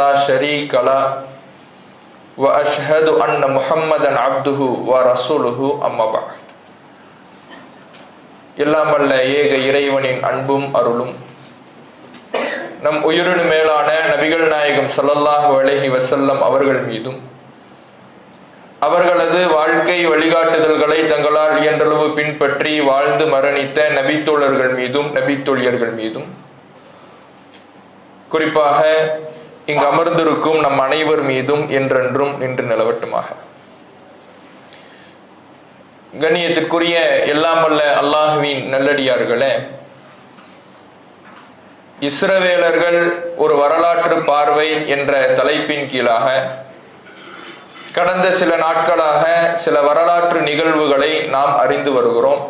لا شريك له وأشهد أن محمدا عبده ورسوله أما بعد. எல்லாம் வல்ல ஏக இறைவனின் அன்பும் அருளும் நம் உயிரினு மேலான நபிகள் நாயகம் ஸல்லல்லாஹு அலைஹி வஸல்லம் அவர்கள் மீதும் அவர்களது வாழ்க்கை வழிகாட்டுதல்களை தங்களால் இயன்றளவு பின்பற்றி வாழ்ந்து மரணித்த நபித்தோழர்கள் மீதும் நபித்தோழியர்கள் மீதும் குறிப்பாக இங்கு அமர்ந்திருக்கும் நம் அனைவர் மீதும் என்றென்றும் நின்று நிலவட்டுமாக. கண்ணியத்திற்குரிய எல்லாம் வல்ல அல்லாஹுவின் நல்லடியார்களே, இஸ்ரவேலர்கள் ஒரு வரலாற்று பார்வை என்ற தலைப்பின் கீழாக கடந்த சில நாட்களாக சில வரலாற்று நிகழ்வுகளை நாம் அறிந்து வருகிறோம்.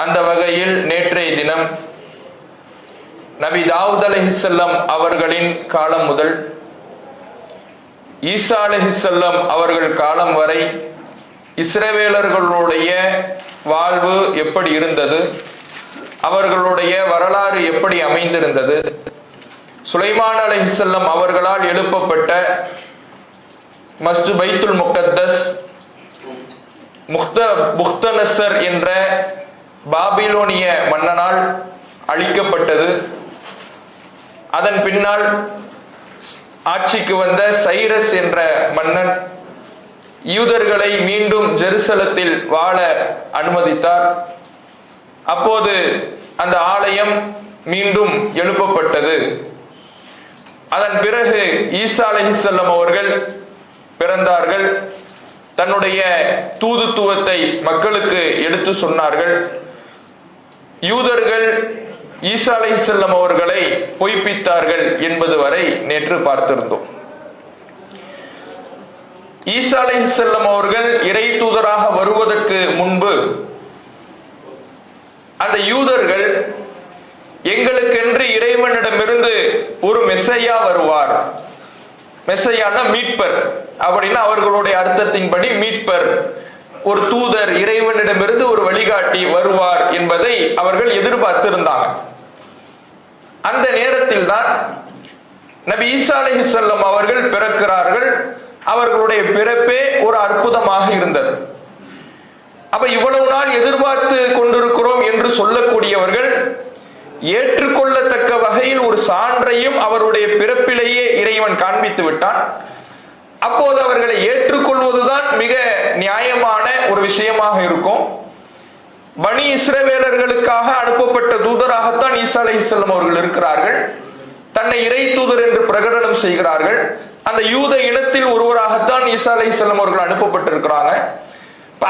அந்த வகையில் நேற்றைய தினம் நபி தாவூத் அலைஹிஸ்ஸலாம் அவர்களின் காலம் முதல் ஈசா அலைஹிஸ்ஸலாம் அவர்கள் காலம் வரை இஸ்ரவேலர்களுடைய வாழ்வு எப்படி இருந்தது, அவர்களுடைய வரலாறு எப்படி அமைந்திருந்தது, சுலைமான் அலைஹிஸ்ஸலாம் அவர்களால் எழுப்பப்பட்ட மஸ்ஜித் பைத்துல் முகத்தஸ் புக்தனஸர் என்ற பாபிலோனிய மன்னனால் அழிக்கப்பட்டது, அதன் பின்னால் ஆட்சிக்கு வந்த சைரஸ் என்ற மன்னன் யூதர்களை மீண்டும் ஜெருசலத்தில் வாழ அனுமதித்தார். அப்போது அந்த ஆலயம் மீண்டும் எழுப்பப்பட்டது. அதன் பிறகு ஈசா அலைஹிஸ்ஸலாம் அவர்கள் பிறந்தார்கள். தன்னுடைய தூதுத்துவத்தை மக்களுக்கு எடுத்து சொன்னார்கள். யூதர்கள் ஈசா அலைஹிஸ்ஸலாம் அவர்களை பொய்ப்பித்தார்கள் என்பது வரை நேற்று பார்த்திருந்தோம். ஈசா அலைஹிஸ்ஸலாம் அவர்கள் இறை தூதராக வருவதற்கு முன்பு அந்த யூதர்கள் எங்களுக்கென்று இறைவனிடமிருந்து ஒரு மெசையா வருவார், மெசையான மீட்பர் அப்படின்னா அவர்களுடைய அர்த்தத்தின்படி மீட்பர், ஒரு தூதர், இறைவனிடமிருந்து ஒரு வழிகாட்டி வருவார் என்பதை அவர்கள் எதிர்பார்த்திருந்தாங்க. அந்த நேரத்தில் தான் நபி ஈசா அலைஹிஸ்ஸலாம் அவர்கள் பிறக்கிறார்கள். அவர்களுடைய பிறப்பே ஒரு அற்புதமாக இருந்தது. அப்ப இவ்வளவு நாள் எதிர்பார்த்து கொண்டிருக்கிறோம் என்று சொல்லக்கூடியவர்கள் ஏற்றுக்கொள்ளத்தக்க வகையில் ஒரு சான்றையும் அவருடைய பிறப்பிலேயே இறைவன் காண்பித்து விட்டான். அப்போது அவர்களை ஏற்றுக்கொள்வதுதான் மிக நியாயமான ஒரு விஷயமாக இருக்கும். பனி இஸ்ரவேலர்களுக்காக அனுப்பப்பட்ட தூதராகத்தான் ஈசா அலைஹிஸ்ஸலாம் அவர்கள் இருக்கிறார்கள். தன்னை இறை தூதர் என்று பிரகடனம் செய்கிறார்கள். அந்த யூத இனத்தில் ஒருவராகத்தான் ஈசா அலைஹிஸ்ஸலாம் அவர்கள் அனுப்பப்பட்டிருக்கிறாங்க.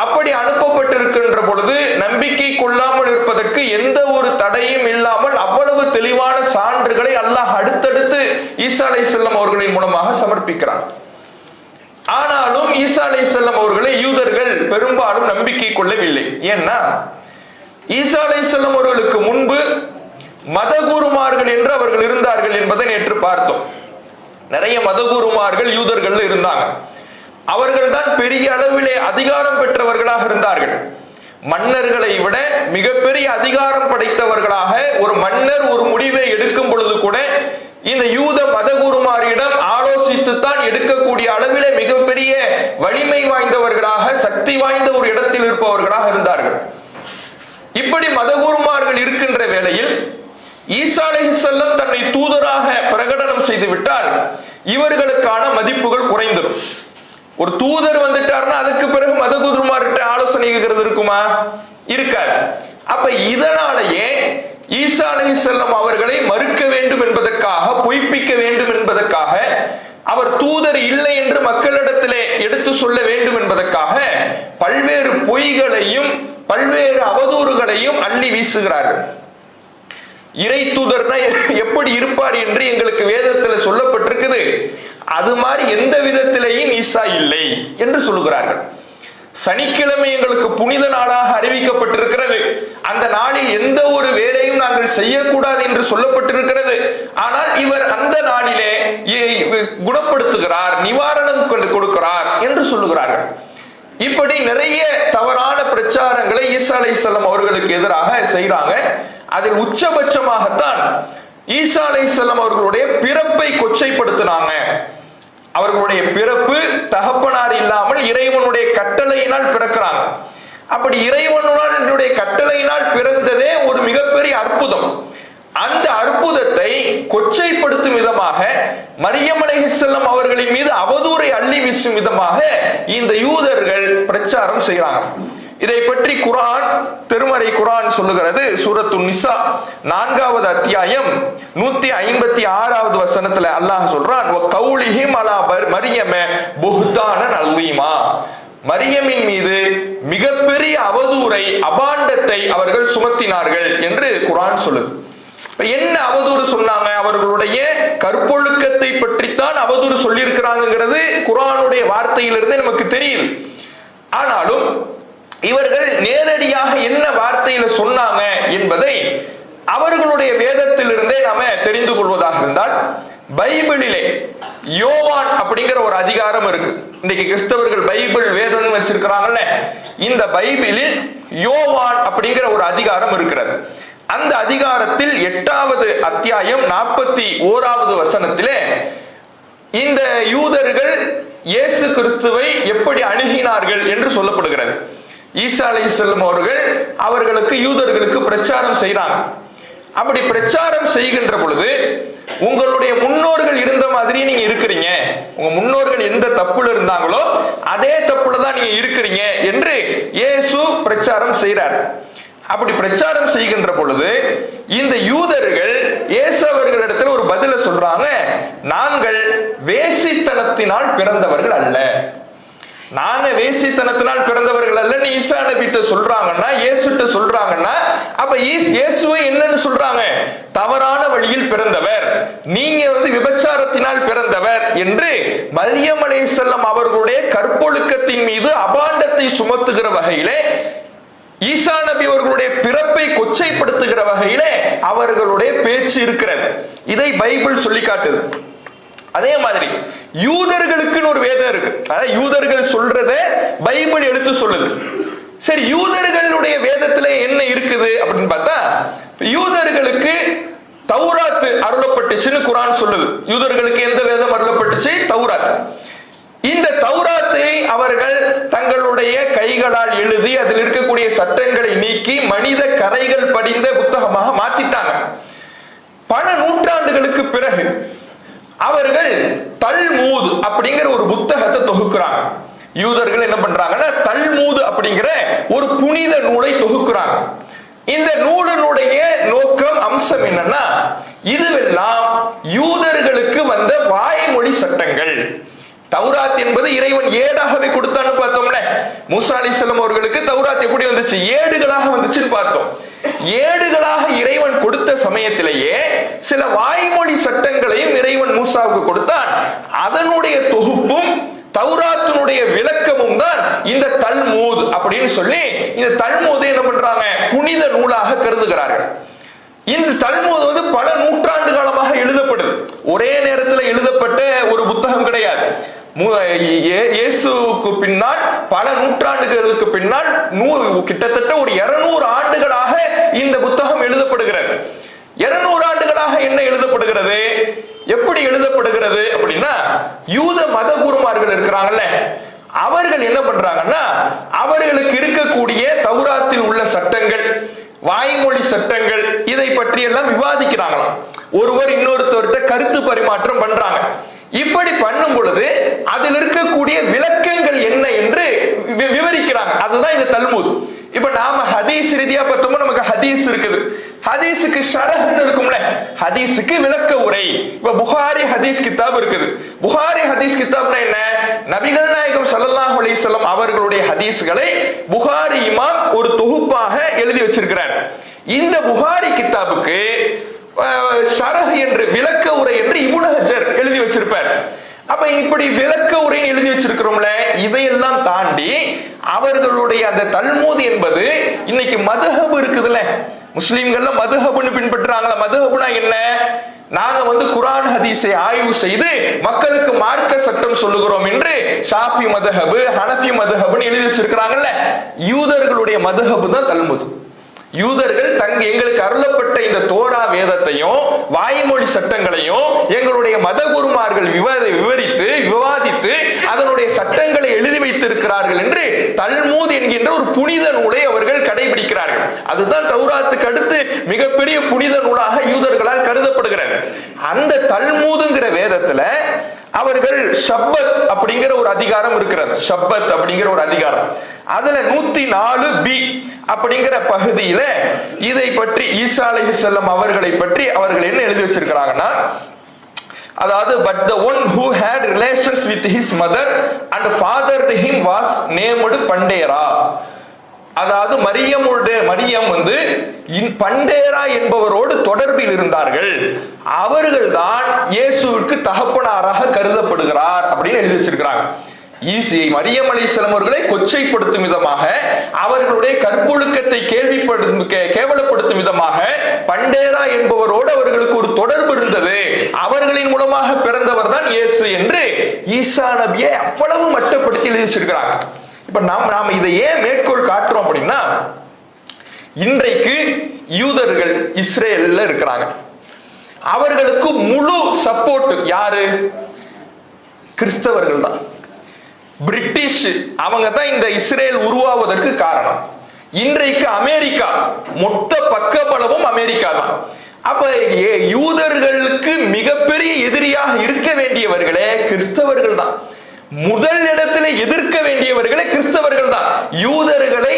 அப்படி அனுப்பப்பட்டிருக்கின்ற பொழுது நம்பிக்கை கொள்ளாமல் இருப்பதற்கு எந்த ஒரு தடையும் இல்லாமல் அவ்வளவு தெளிவான சான்றுகளை அல்லாஹ் அடுத்தடுத்து ஈசா அலைஹிஸ்ஸலாம் அவர்களின் மூலமாக சமர்ப்பிக்கிறார். ஆனாலும் ஈசா அலைஹிஸ்ஸலாம் அவர்களை யூதர்கள் பெரும்பாலும் நம்பிக்கை கொள்ளவில்லை. ஏன்னா ஈசா அலைஹிஸ்ஸலாம் அவர்களுக்கு முன்பு மதகுருமார்கள் என்று அவர்கள் இருந்தார்கள் என்பதை நேற்று பார்த்தோம். நிறைய மதகுருமார்கள் யூதர்கள் இருந்தாங்க. அவர்கள் தான் பெரிய அளவிலே அதிகாரம் பெற்றவர்களாக இருந்தார்கள். மன்னர்களை விட மிகப்பெரிய அதிகாரம் படைத்தவர்களாக ஒரு மன்னர் ஒரு முடிவை எடுக்கும் பொழுது கூட இந்த யூத மதகுருமாரிடம் ஆலோசித்துத்தான் எடுக்கக்கூடிய அளவிலே மிகப்பெரிய வலிமை வாய்ந்தவர்களாக, சக்தி வாய்ந்த ஒரு இடத்தில் இருப்பவர்களாக இருந்தார்கள். இப்படி மதகுருமார்கள் இருக்கின்ற வேளையில் ஈசா அலைஹிஸ்ஸலாம் தன்னை தூதராக பிரகடனம் செய்து விட்டால் இவர்களுக்கான மதிப்புகள் குறைந்துடும். ஒரு தூதர் வந்துட்டார்னா அதுக்கு பிறகு மதகுருமார்கிட்ட ஆலோசனை கேட்கிறது இருக்குமா? இருக்காது. அப்ப இதனாலேயே ஈசா அலைஹிஸ்ஸலாம் அவர்களை மறுக்க வேண்டும் என்பதற்காக, பொய்ப்பிக்க வேண்டும் என்பதற்காக, அவர் தூதர் இல்லை என்று மக்களிடத்திலே எடுத்து சொல்ல வேண்டும் என்பதற்காக பல்வேறு பொய்களையும் பல்வேறு அவதூறுகளையும் அள்ளி வீசுகிறார்கள். இறை தூதர்னா எப்படி இருப்பார் என்று எங்களுக்கு வேதத்தில் சொல்லப்பட்டிருக்குது. அது மாதிரி எந்த விதத்திலேயும் ஈசா இல்லை என்று சொல்லுகிறார்கள். சனிக்கிழமை எங்களுக்கு புனித நாளாக அறிவிக்கப்பட்டிருக்கிறது. அந்த நாளில் எந்த ஒரு வேலையும் நாங்கள் செய்யக்கூடாது என்று சொல்லப்பட்டிருக்கிறது. ஆனால் இவர் அந்த நாளிலே குணப்படுத்துகிறார், நிவாரணம் கொடுக்கிறார் என்று சொல்லுகிறார்கள். இப்படி நிறைய தவறான பிரச்சாரங்களை ஈசா அலைஹிஸ்ஸலாம் அவர்களுக்கு எதிராக செய்கிறாங்க. அதில் உச்சபட்சமாகத்தான் ஈசா அலைஹிஸ்ஸலாம் அவர்களுடைய பிறப்பை கொச்சைப்படுத்தினாங்க. அவர்களுடைய பிறப்பு தகப்பனார் இல்லாமல் இறைவனுடைய கட்டளையினால் பிறக்கிறாங்க. அப்படி இறைவனுடைய கட்டளையினால் பிறந்ததே ஒரு மிகப்பெரிய அற்புதம். அந்த அற்புதத்தை கொச்சைப்படுத்தும் விதமாக, மரியம் அலைஹிஸ்ஸலாம் அவர்களின் மீது அவதூறை அள்ளி வீசும் விதமாக இந்த யூதர்கள் பிரச்சாரம் செய்கிறாங்க. இதை பற்றி குர்ஆன், திருமறை குர்ஆன் சொல்லுகிறது. சூரத்து நிசா 4வது அத்தியாயம் 156வது வசனத்துல அல்லாஹ் சொல்றான், கௌலிஹிம் அலா மரியம புஹ்தானன் அலீமா. மரியமின் மீது மிகப்பெரிய அவதூறை, அபாண்டத்தை அவர்கள் சுமத்தினார்கள் என்று குர்ஆன் சொல்லுது. என்ன அவதூறு சொன்னாங்க? அவர்களுடைய கற்பொழுக்கத்தை பற்றித்தான் அவதூறு சொல்லி இருக்கிறாங்கிறது குர்ஆனுடைய வார்த்தையிலிருந்தே நமக்கு தெரியுது. ஆனாலும் இவர்கள் நேரடியாக என்ன வார்த்தையில சொன்னாங்க என்பதை அவர்களுடைய வேதத்திலிருந்தே நாம தெரிந்து கொள்வதாக இருந்தால், பைபிளிலே யோவான் அப்படிங்கிற ஒரு அதிகாரம் இருக்கு. இன்னைக்கு கிறிஸ்தவர்கள் பைபிள் வேதம் வச்சிருக்கிறாங்கல்ல, இந்த பைபிளில் யோவான் அப்படிங்கிற ஒரு அதிகாரம் இருக்கிறது. அந்த அதிகாரத்தில் 8வது அத்தியாயம் 41வது வசனத்திலே இந்த யூதர்கள் இயேசு கிறிஸ்துவை எப்படி அணுகினார்கள் என்று சொல்லப்படுகிறது. ஈசா அலைஹிஸ்ஸலாம் அவர்களுக்கு யூதர்களுக்கு பிரச்சாரம் செய்றாங்க. அப்படி பிரச்சாரம் செய்கின்ற பொழுது, உங்களுடைய முன்னோர்கள் இருந்த மாதிரி நீங்க இருக்கிறீங்க, உங்க முன்னோர்கள் எந்த தப்புல இருந்தாங்களோ அதே தப்புல தான் நீங்க இருக்கிறீங்க என்று இயேசு பிரச்சாரம் செய்றார். அப்படி பிரச்சாரம் செய்கின்ற பொழுது இந்த யூதர்கள் இயேசு அவர்களிடத்தில் ஒரு பதில சொல்றாங்க, நாங்கள் வேசித்தனத்தினால் பிறந்தவர்கள் அல்ல. நாங்க வேசித்தனத்தினால் பிறந்தவர்கள் அல்ல ஈசா நபிட்ட சொல்றாங்கன்னா, இயேசுட்ட சொல்றாங்கன்னா, அப்ப இயேசுவை என்னன்னு சொல்றாங்க? தவறான வழியில் பிறந்தவர், நீங்க விபச்சாரத்தினால் பிறந்தவர் என்று மரியம் அலைஹிஸ்ஸலாம் அவர்களுடைய கற்பொழுக்கத்தின் மீது அபாண்டத்தை சுமத்துகிற வகையிலே, ஈசா நபி அவர்களுடைய பிறப்பை கொச்சைப்படுத்துகிற வகையிலே அவர்களுடைய பேச்சு இருக்கிறது. இதை பைபிள் சொல்லி காட்டுது. அதே மாதிரி யூதர்களுக்குன்னு ஒரு வேதம் இருக்கு. அதாவது யூதர்கள் சொல்றத பைபிள் எடுத்து சொல்லுது. சரி, யூதர்களுடைய வேதத்துல என்ன இருக்குது அப்படின்னு பார்த்தா, யூதர்களுக்கு தௌராத் அருளப்பட்டுச்சுன்னு குர்ஆன் சொல்லுது. யூதர்களுக்கு எந்த வேதம் அருளப்பட்டுச்சு? தௌராத். இந்த தௌராத்தை அவர்கள் தங்களுடைய கைகளால் எழுதி அதில் இருக்கக்கூடிய சட்டங்களை நீக்கி மனித கரைகள் படிந்த புத்தகமாக மாத்திட்டாங்க. பல நூற்றாண்டுகளுக்கு பிறகு அவர்கள் தல்மூத் அப்படிங்கிற ஒரு புத்தகத்தை தொகுக்கிறாங்க. யூதர்கள் என்ன பண்றாங்கன்னா, தல்மூத் அப்படிங்கிற ஒரு புனித நூலை தொகுக்கிறாங்க. இந்த நூலினுடைய நோக்கம், அம்சம் என்னன்னா, இதுவெல்லாம் யூதர்களுக்கு வந்த வாய்மொழி சட்டங்கள். தௌராத் என்பது இறைவன் ஏடாகவே கொடுத்தான்னு பார்த்தோம்ல. மூசா அலைஹிஸ்ஸலாம் அவர்களுக்கு தௌராத் எப்படி வந்துச்சு? ஏடுகளாக வந்துச்சுன்னு பார்த்தோம். ஏடுகளாக இறைவன் கொடுத்த சமயத்திலேயே சில வாய்மொழி சட்டங்களையும் இறைவன் மூசாவுக்கு கொடுத்தான். அதனுடைய தொகுப்பும் தௌராத்தினுடைய விளக்கமும் தான் இந்த தல்மூத் அப்படின்னு சொல்லி, இந்த தல்மூதை என்ன பண்றாங்க? புனித நூலாக கருதுகிறார்கள். இந்த தல்மூத் பல நூற்றாண்டு காலமாக எழுதப்படுது. ஒரே நேரத்தில் எழுதப்பட்ட ஒரு புத்தகம் கிடையாது. இயேசுவுக்கு பின்னால் பல நூற்றாண்டுகளுக்கு பின்னால் கிட்டத்தட்ட ஒரு 200 ஆண்டுகளாக இந்த புத்தகம் எழுதப்படுகிறது. 200 ஆண்டுகளாக என்ன எழுதப்படுகிறது? எப்படி எழுதப்படுகிறது அப்படின்னா, யூத மத குருமார்கள் இருக்கிறாங்கல்ல, அவர்கள் என்ன பண்றாங்கன்னா, அவர்களுக்கு இருக்கக்கூடிய தௌராத்தில் உள்ள சட்டங்கள், வாய்மொழி சட்டங்கள், இதை பற்றி எல்லாம் விவாதிக்கிறாங்களாம். ஒருவர் இன்னொருத்தவர்கிட்ட கருத்து பரிமாற்றம் பண்றாங்க. இப்படி பண்ணும் பொழுது அதில் இருக்கக்கூடிய விளக்கங்கள் என்ன என்று விவரிக்கிறாங்க. அதுதான் இந்த தல்மூத். இப்ப நாம ஹதீஸ் ரீதியா பார்த்தோம்னா நமக்கு ஹதீஸ் இருக்குது. ஹதீஸுக்கு ஷரஹ்னு இருக்கும்ல, ஹதீஸுக்கு விளக்க உரை. இப்ப புகாரி ஹதீஸ் கிதாப் இருக்குது. புகாரி ஹதீஸ் கிதாப்னா என்ன? நபிகள் நாயகம் ஸல்லல்லாஹு அலைஹி வஸல்லம் அவர்களுடைய ஹதீஸ்களை புகாரி இமாம் ஒரு தொகுப்பாக எழுதி வச்சிருக்கிறார். இந்த புகாரி கிதாபுக்கு ஷரஹ் என்று, விளக்க உரை என்று இப்னு ஹஜர் எழுதி வச்சிருப்பார். அப்ப இப்படி விளக்க உரை எழுதி வச்சிருக்கிறோம்ல, இதையெல்லாம் தாண்டி அவர்களுடைய அந்த தல்மூத் என்பது இன்னைக்கு மதுஹப் இருக்குதுல்ல, முஸ்லிம்கள்ல மதுஹப்னு பின்பற்றுறாங்களா? மதுஹப்னா என்ன? நாங்க குர்ஆன் ஹதீஸை ஆய்வு செய்து மக்களுக்கு மார்க்க சட்டம் சொல்லுகிறோம் என்று ஷாஃபி மதுஹப், ஹனஃபி மதுஹப்னு எழுதி வச்சிருக்கிறாங்கல்ல, யூதர்களுடைய மதுஹப் தான் தல்மூத். யூதர்கள் எங்களுக்கு அருளப்பட்ட இந்த தோரா வேதத்தையும் வாய்மொழி சட்டங்களையும் எங்களுடைய மதகுருமார்கள் விவரித்து விவாதித்து அதனுடைய சட்டங்களை எழுதி வைத்திருக்கிறார்கள் என்று தல்மூத் என்கின்ற ஒரு புனித நூலை அவர்கள் கடைபிடிக்கிறார்கள். அதுதான் தௌராத்துக்கு அடுத்து மிகப்பெரிய புனித நூலாக யூதர்களால் கருதப்படுகிறது. அந்த தல்மூதுங்கிற வேதத்துல அவர்கள் ஷப்பத் அப்படிங்கிற ஒரு அதிகாரம் இருக்கிறது. ஷப்பத் அப்படிங்கிற ஒரு அதிகாரம், அதுல 104b அப்படிங்கிற பகுதியில இதை பற்றி ஈசா அலைஹிஸ்ஸலாம் அவர்களை பற்றி அவர்கள் என்ன எழுதி வச்சிருக்கிறாங்கன்னா, அதாவது but the one who had relations with his mother and fathered him was named பண்டேரா. அதாவது மரியம் வந்து பண்டேரா என்பவரோடு தொடர்பில் இருந்தார்கள், அவர்கள்தான் இயேசுவுக்கு தகப்பனாராக கருதப்படுகிறார் அப்படின்னு எழுதி வச்சிருக்கிறாங்க. மரியம் அலைஹிஸ்ஸலாம் அவர்களை கொச்சைப்படுத்தும் விதமாக, அவர்களுடைய கற்பொழுக்கத்தை கேவலப்படுத்தும் விதமாக பண்டேரா என்பவரோடு அவர்களுக்கு ஒரு தொடர்பு இருந்தது, அவர்களின் மூலமாக பிறந்தவர் தான் இயேசு என்று ஈசா நபியை அவ்வளவு மட்டப்படுத்தி எழுதி வச்சிருக்கிறாங்க. இப்ப நாம இதை ஏன் மேற்கோள் காட்டுறோம் அப்படின்னா, இன்றைக்கு யூதர்கள் இஸ்ரேல்ல இருக்கிறாங்க, அவர்களுக்கு முழு சப்போர்ட் யாரு? கிறிஸ்தவர்கள் தான். பிரிட்டிஷ் அவங்க தான் இந்த இஸ்ரேல் உருவாவதற்கு காரணம். இன்றைக்கு அமெரிக்கா, மொத்த பக்கபலமும் அமெரிக்கா தான். அப்ப யூதர்களுக்கு மிகப்பெரிய எதிரியாக இருக்க வேண்டியவர்களே கிறிஸ்தவர்கள் தான். முதல் இடத்துல எதிர்க்க வேண்டியவர்களே கிறிஸ்தவர்கள் தான். யூதர்களை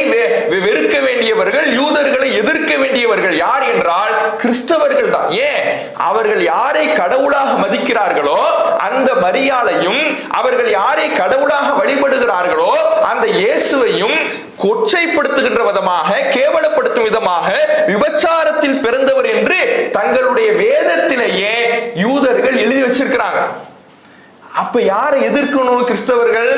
வெறுக்க வேண்டியவர்கள், யூதர்களை எதிர்க்க வேண்டியவர்கள் யார் என்றால் கிறிஸ்தவர்கள் தான். ஏன்? அவர்கள் யாரை கடவுளாக மதிக்கிறார்களோ அந்த மரியாளையும், அவர்கள் யாரை கடவுளாக வழிபடுகிறார்களோ அந்த இயேசுவையும் கொச்சைப்படுத்துகின்ற விதமாக, கேவலப்படுத்தும் விதமாக விபச்சாரத்தில் பிறந்தவர் என்று தங்களுடைய வேதத்திலேயே யூதர்கள் எழுதி வச்சிருக்கிறாங்க. அப்ப யாரை எதிர்க்கணும்? கிறிஸ்தவர்கள்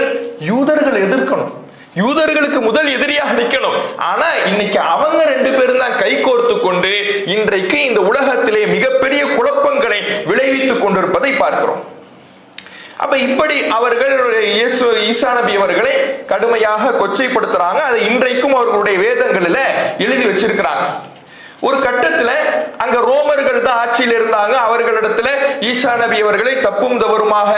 யூதர்கள் எதிர்க்கணும், யூதர்களுக்கு முதல் எதிரியாக நிற்கணும். ஆனா இன்னைக்கு அவங்க ரெண்டு பேரும் தான் கை கோர்த்து கொண்டு இன்றைக்கு இந்த உலகத்திலே மிகப்பெரிய குழப்பங்களை விளைவித்துக் கொண்டிருப்பதை பார்க்கிறோம். அப்ப இப்படி அவர்கள் ஈசா நபி அவர்களை கடுமையாக கொச்சைப்படுத்துறாங்க. அதை இன்றைக்கும் அவர்களுடைய வேதங்களில எழுதி வச்சிருக்கிறாங்க. ஒரு கட்டத்துல அங்க ரோமர்கள் தான் ஆட்சியில் இருந்தாங்க. அவர்களிடத்துல ஈசா நபி அவர்களை தப்பும் தவறுமாக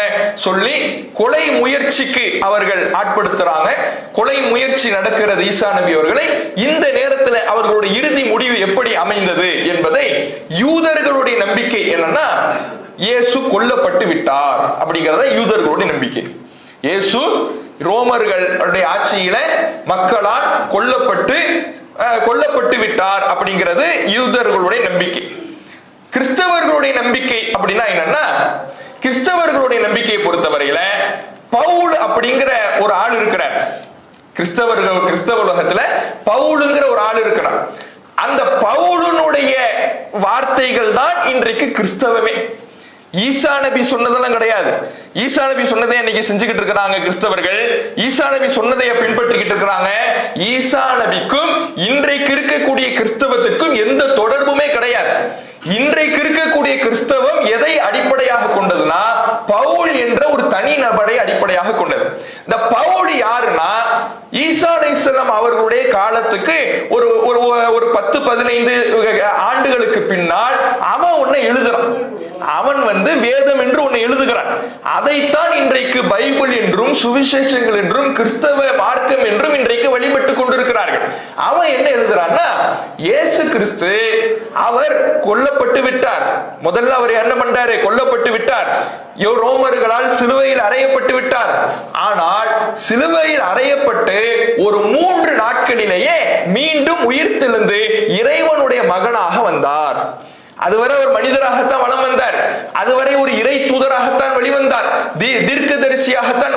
சொல்லி கொலை முயற்சிக்கு அவர்கள் ஆட்படுத்துறாங்க. கொலை முயற்சி நடக்கிறது ஈசா நபி அவர்களை. இந்த நேரத்தில் அவர்களுடைய இறுதி முடிவு எப்படி அமைந்தது என்பதை, யூதர்களுடைய நம்பிக்கை என்னன்னா, இயேசு கொல்லப்பட்டு விட்டார் அப்படிங்கறத யூதர்களுடைய நம்பிக்கை. இயேசு ரோமர்களுடைய ஆட்சியில மக்களால் கொல்லப்பட்டு விட்டார் அப்படிங்கிறது யூதர்களுடைய நம்பிக்கை. கிறிஸ்தவர்களுடைய நம்பிக்கை அப்படின்னா என்னன்னா, கிறிஸ்தவர்களுடைய நம்பிக்கையை பொறுத்தவரையில பவுல் அப்படிங்கிற ஒரு ஆள் இருக்கிறார். கிறிஸ்தவ உலகத்துல பவுலுங்கிற ஒரு ஆள் இருக்கிறார். அந்த பவுலுடைய வார்த்தைகள் தான் இன்றைக்கு கிறிஸ்தவமே. ஈசா நபி சொன்னதெல்லாம் கிடையாது. ஈசா நபி சொன்னதை இன்னைக்கு செஞ்சுக்கிட்டு இருக்கிறாங்க கிறிஸ்தவர்கள். ஈசா நபி சொன்னதை பின்பற்றிக்கிட்டு இருக்கிறாங்க. ஈசா நபிக்கும் இன்றைக்கு இருக்கக்கூடிய கிறிஸ்தவத்திற்கும் எந்த தொடர்புமே கிடையாது. இன்றைக்கு இருக்கக்கூடிய கிறிஸ்தவம் எதை அடிப்படையாக கொண்டதுன்னா, பவுல் என்ற ஒரு தனி நபரை அடிப்படையாக கொண்டது. இந்த பவுல் யாருன்னா, ஈசா அலைஹிஸ்ஸலாம் அவர்களுடைய காலத்துக்கு ஒரு 10-15 ஆண்டுகளுக்கு பின்னால் அவன் ஒன்னை எழுதுறான். அவன் வேதம் என்று ஒன்னு எழுதுகிறான். அதைத்தான் இன்றைக்கு பைபிள் என்றும் சுவிசேஷங்கள் என்றும் கிறிஸ்தவ மார்க்கம் என்றும் இன்றைக்கு வழிபட்டுக் கொண்டிருக்கிறார்கள். அவன் என்ன எழுதுறான்னா, இயேசு கிறிஸ்து அவர் கொல்லப்பட்டு விட்டார். முதல்ல அவர் என்ன பண்றாரு? கொல்லப்பட்டு விட்டார். ரோமர்களால் சிலுவையில் அறையப்பட்டு விட்டார். ஆனால் சிலுவையில் அறையப்பட்டு ஒரு 3 நாட்களிலேயே மீண்டும் உயிர் தெழுந்து இறைவனுடைய மகனாக வந்தார். அதுவரை ஒரு மனிதராகத்தான் வலம் வந்தார். அதுவரை ஒரு இறை தூதராகத்தான் வெளிவந்தார். தீர்க்கதரிசியாகத்தான்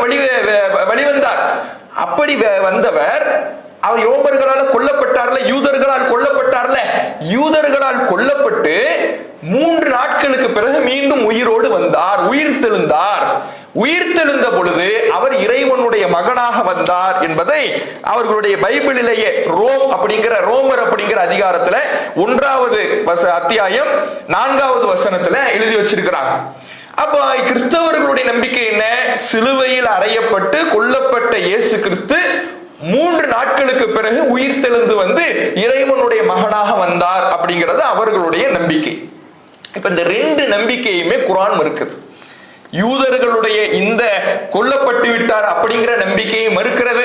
வெளிவந்தார். அப்படி வந்தவர் அவர் ரோமர்களால் கொல்லப்பட்டார்ல, யூதர்களால் கொல்லப்பட்டார்ல, யூதர்களால் கொல்லப்பட்டு 3 நாட்களுக்கு பிறகு மீண்டும் உயிரோடு வந்தார், உயிர் தெழுந்தார். உயிர் தெழுந்த பொழுது அவர் இறைவனுடைய மகனாக வந்தார் என்பதை அவர்களுடைய பைபிளிலேயே ரோமர் அப்படிங்கிற அதிகாரத்துல 1வது அத்தியாயம் 4வது வசனத்துல எழுதி வச்சிருக்கிறாங்க. அப்ப கிறிஸ்தவர்களுடைய நம்பிக்கை என்ன? சிலுவையில் அறையப்பட்டு கொல்லப்பட்ட இயேசு கிறிஸ்து 3 நாட்களுக்கு பிறகு உயிர் தெழுந்து வந்து இறைவனுடைய மகனாக வந்தார் அப்படிங்கிறது அவர்களுடைய நம்பிக்கை. இப்ப இந்த 2 நம்பிக்கையுமே குர்ஆன் மறுக்குது. யூதர்களுடைய இந்த கொல்லப்பட்டு விட்டார் அப்படிங்கிற நம்பிக்கையை மறுக்கிறது,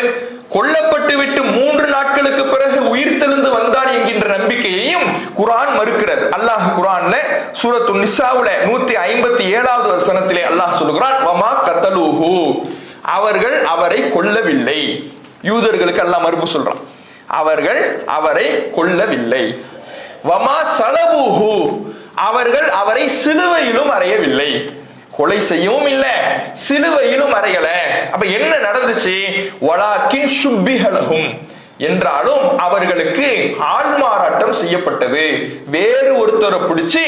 கொல்லப்பட்டு விட்டு 3 நாட்களுக்கு பிறகு உயிர் தெழுந்து வந்தார் என்கின்ற நம்பிக்கையையும் குர்ஆன் மறுக்கிறது. அல்லாஹ் குர்ஆன்ல சூரத்து நிசாவுல 157வது வசனத்திலே அல்லாஹ் சொல்கிறான், வமா கத்தலூஹு, அவர்கள் அவரை கொல்லவில்லை. யூதர்களுக்கு அல்லாஹ் மறுப்பு சொல்றான், அவர்கள் அவரை கொல்லவில்லை. வமா சலபூஹு, அவர்கள் அவரை சிலுவையிலும் அறையவில்லை. கொலை செய்யவும் இல்ல, சிலுவையிலும் அறையல. அப்ப என்ன நடந்துச்சு? வலாக்கின் சுப்பிஹலஹும், என்றாலும் அவர்களுக்கு ஆள்மாறாட்டம் செய்யப்பட்டது. வேறு ஒருத்தரை பிடிச்சி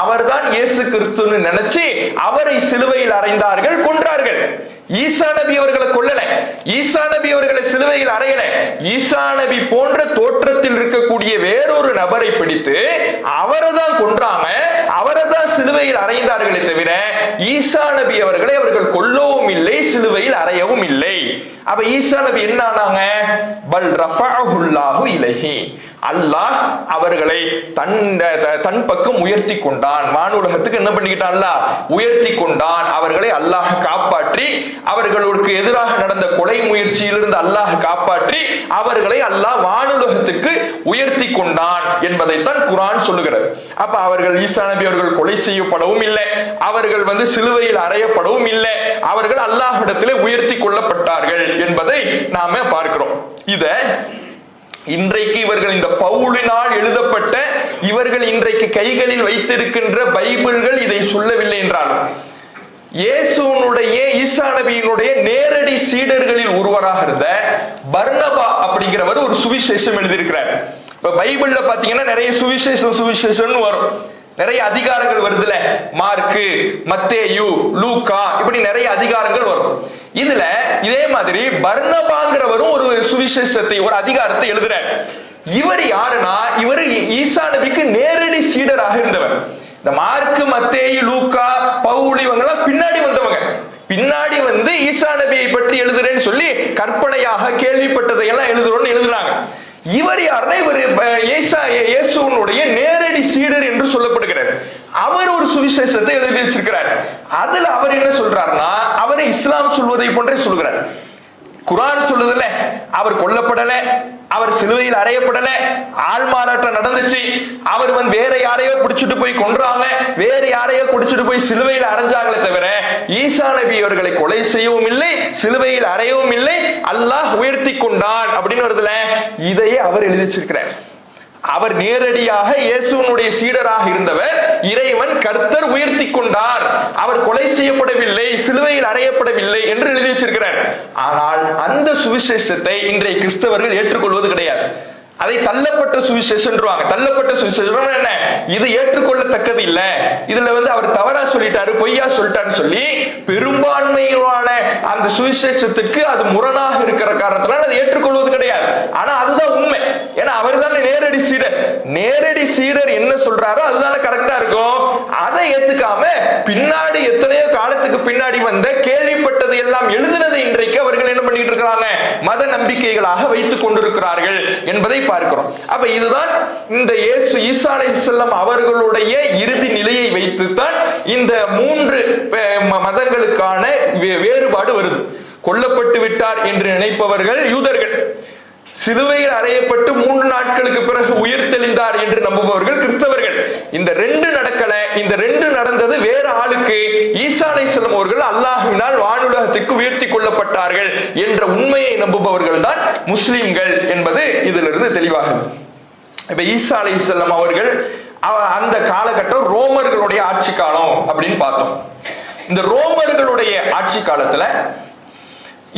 அவர்தான் இயேசு கிறிஸ்துன்னு நினைச்சு அவரை சிலுவையில் அறைந்தார்கள், கொன்றார்கள். ஈசா நபி அவர்களை கொல்லல, ஈசா நபி அவர்களை சிலுவையில் அறையல. ஈசா நபி போன்ற தோற்றத்தில் இருக்கக்கூடிய வேறொரு நபரை பிடித்து அவரை தான் கொன்றாங்க, அவரை தான் சிலுவையில் அறைந்தார்களே தவிர ஈசா நபி அவர்களை அவர்கள் கொல்லவும் இல்லை, சிலுவையில் அறையவும் இல்லை. அப்ப ஈசா நபி என்ன ஆனாங்க? பல் ரஃபஅஹுல்லாஹு இலைஹி, அல்லாஹ் அவர்களை தன் பக்கம் உயர்த்தி கொண்டான். வானுலகத்துக்கு என்ன பண்ணிக்கிட்டான்? உயர்த்தி கொண்டான். அவர்களை அல்லாஹ் காப்பாற்றி, அவர்களுக்கு எதிராக நடந்த கொலை முயற்சியிலிருந்து அல்லாஹ் காப்பாற்றி அவர்களை அல்லாஹ் வானுலகத்துக்கு உயர்த்தி கொண்டான் என்பதைத்தான் குர்ஆன் சொல்லுகிறது. அப்ப அவர்கள் ஈசா நபி அவர்கள் கொலை செய்யப்படவும் இல்லை, அவர்கள் சிலுவையில் அறையப்படவும் இல்லை, அவர்கள் அல்லாஹ்விடத்திலே உயர்த்தி கொள்ளப்பட்டார்கள் என்பதை நாம பார்க்கிறோம். இத இன்றைக்கு இவர்கள் இந்த பவுலினால் எழுதப்பட்ட இவர்கள் இன்றைக்கு கைகளில் வைத்திருக்கின்ற பைபிள்கள் இதை சொல்லவில்லை என்றாலும் இயேசுனுடைய ஈசா நபியினுடைய நேரடி சீடர்களில் ஒருவராக இருந்த பர்னபா அப்படிங்கிறவர் ஒரு சுவிசேஷம் எழுதியிருக்கிறார். இப்ப பைபிள்ல பாத்தீங்கன்னா நிறைய சுவிசேஷம் வரும், நிறைய அதிகாரங்கள் வருதுல, மார்க்கு, மத்தேயு, லூக்கா, இப்படி நிறைய அதிகாரங்கள் வரும். இதுல இதே மாதிரி பர்னபாங்கிறவரும் ஒரு சுவிசேஷத்தை, ஒரு அதிகாரத்தை எழுதுறார். இவர் யாருன்னா, இவர் ஈசா நபிக்கு நேரடி சீடராக இருந்தவர். இந்த மார்க்கு, மத்தேயு, லூக்கா, பவுல் இவங்க எல்லாம் பின்னாடி வந்தவங்க. பின்னாடி ஈசா நபியை பற்றி எழுதுறேன்னு சொல்லி கற்பனையாக கேள்விப்பட்டதை எல்லாம் எழுதுறாங்க. இவர் யாருன்னா, இவர் இயேசுனுடைய நேரடி சீடர் என்று சொல்லப்படுகிறார். அவர் ஒரு சுவிசேஷத்தை எழுதி வச்சிருக்கிறார். அதுல அவர் என்ன சொல்றாருன்னா, அவரை இஸ்லாம் சொல்வதை போன்றே சொல்கிறார். குர்ஆன் சொல்லுதுல்ல, அவர் கொல்லப்படல, அவர் சிலுவையில் அறையப்படல, ஆள் மாறாட்டம் நடந்துச்சு, அவர் வேற யாரையோ பிடிச்சிட்டு போய் கொன்றாங்க, வேற யாரையோ பிடிச்சிட்டு போய் சிலுவையில் அறைஞ்சாங்களே தவிர ஈசா நபி அவர்களை கொலை செய்யவும் இல்லை, சிலுவையில் அறையவும் இல்லை, அல்லாஹ் உயர்த்தி கொண்டான் அப்படின்னு வருதுல, இதையே அவர் எழுதி வச்சிருக்கிறார். அவர் நேரடியாக இயேசுனுடைய சீடராக இருந்தவர். இறைவன் கர்த்தர் உயர்த்தி கொண்டார், அவர் கொலை செய்யப்படவில்லை, சிலுவையில் அறையப்படவில்லை என்று எழுதி வச்சிருக்கிறார். ஆனால் அந்த சுவிசேஷத்தை இன்றைய கிறிஸ்தவர்கள் ஏற்றுக்கொள்வது கிடையாது. அதை தள்ளப்பட்ட சுவிசேஷம். தள்ளப்பட்ட சுவிசேஷம் என்ன? இது ஏற்றுக்கொள்ளத்தக்கது இல்ல, இதுல அவர் தவறா சொல்லிட்டாரு, பொய்யா சொல்லிட்டாருன்னு சொல்லி பெரும்பான்மையான அந்த சுவிசேஷத்துக்கு அது முரணாக இருக்கிற காரணத்தினால அதை ஏற்றுக்கொள்வது கிடையாது. ஆனா அதுதான் உண்மை. ஏன்னா அவர் தானே நேரடி சீடர். நேரடி சீடர் என்ன சொல்றாரோ அதுதானே கரெக்டா இருக்கும். அதை ஏத்துக்காம பின்னாடி எத்தனையோ காலத்துக்கு பின்னாடி வந்த கேள்விப்பட்டதை எல்லாம் எழுதினதை இன்றைக்கு அவர்கள் என்ன பண்ணிட்டு இருக்கிறாங்க? மத நம்பிக்கைகளாக வைத்துக் கொண்டிருக்கிறார்கள் என்பதை பார்க்கிறோம். அப்ப இதுதான் இந்த ஈசா அலைஹிஸ்ஸலாம் அவர்களுடைய இறுதி நிலையை வைத்துத்தான் இந்த 3 மதங்களுக்கான வேறுபாடு வருது. கொல்லப்பட்டு விட்டார் என்று நினைப்பவர்கள் யூதர்கள், சிலுவையில் அறையப்பட்டு 3 நாட்களுக்கு பிறகு உயிர் தெளிந்தார் என்று நம்புபவர்கள் கிறிஸ்தவர்கள். இந்த 2 நடக்கல. இந்த 2 நடந்தது வேற ஆளுக்கு. ஈசா அலைஹிஸ்ஸலாம் அவர்கள் அல்லாஹ்வினால் வானுலகத்துக்கு உயர்த்தி கொள்ளப்பட்டார்கள் என்ற உண்மையை நம்புபவர்கள் தான் முஸ்லிம்கள் என்பது இதிலிருந்து தெளிவாகுது. இப்ப ஈசா அலைஹிஸ்ஸலாம் அவர்கள் அந்த காலகட்டம் ரோமர்களுடைய ஆட்சி காலம் அப்படின்னு பார்த்தோம். இந்த ரோமர்களுடைய ஆட்சி காலத்துல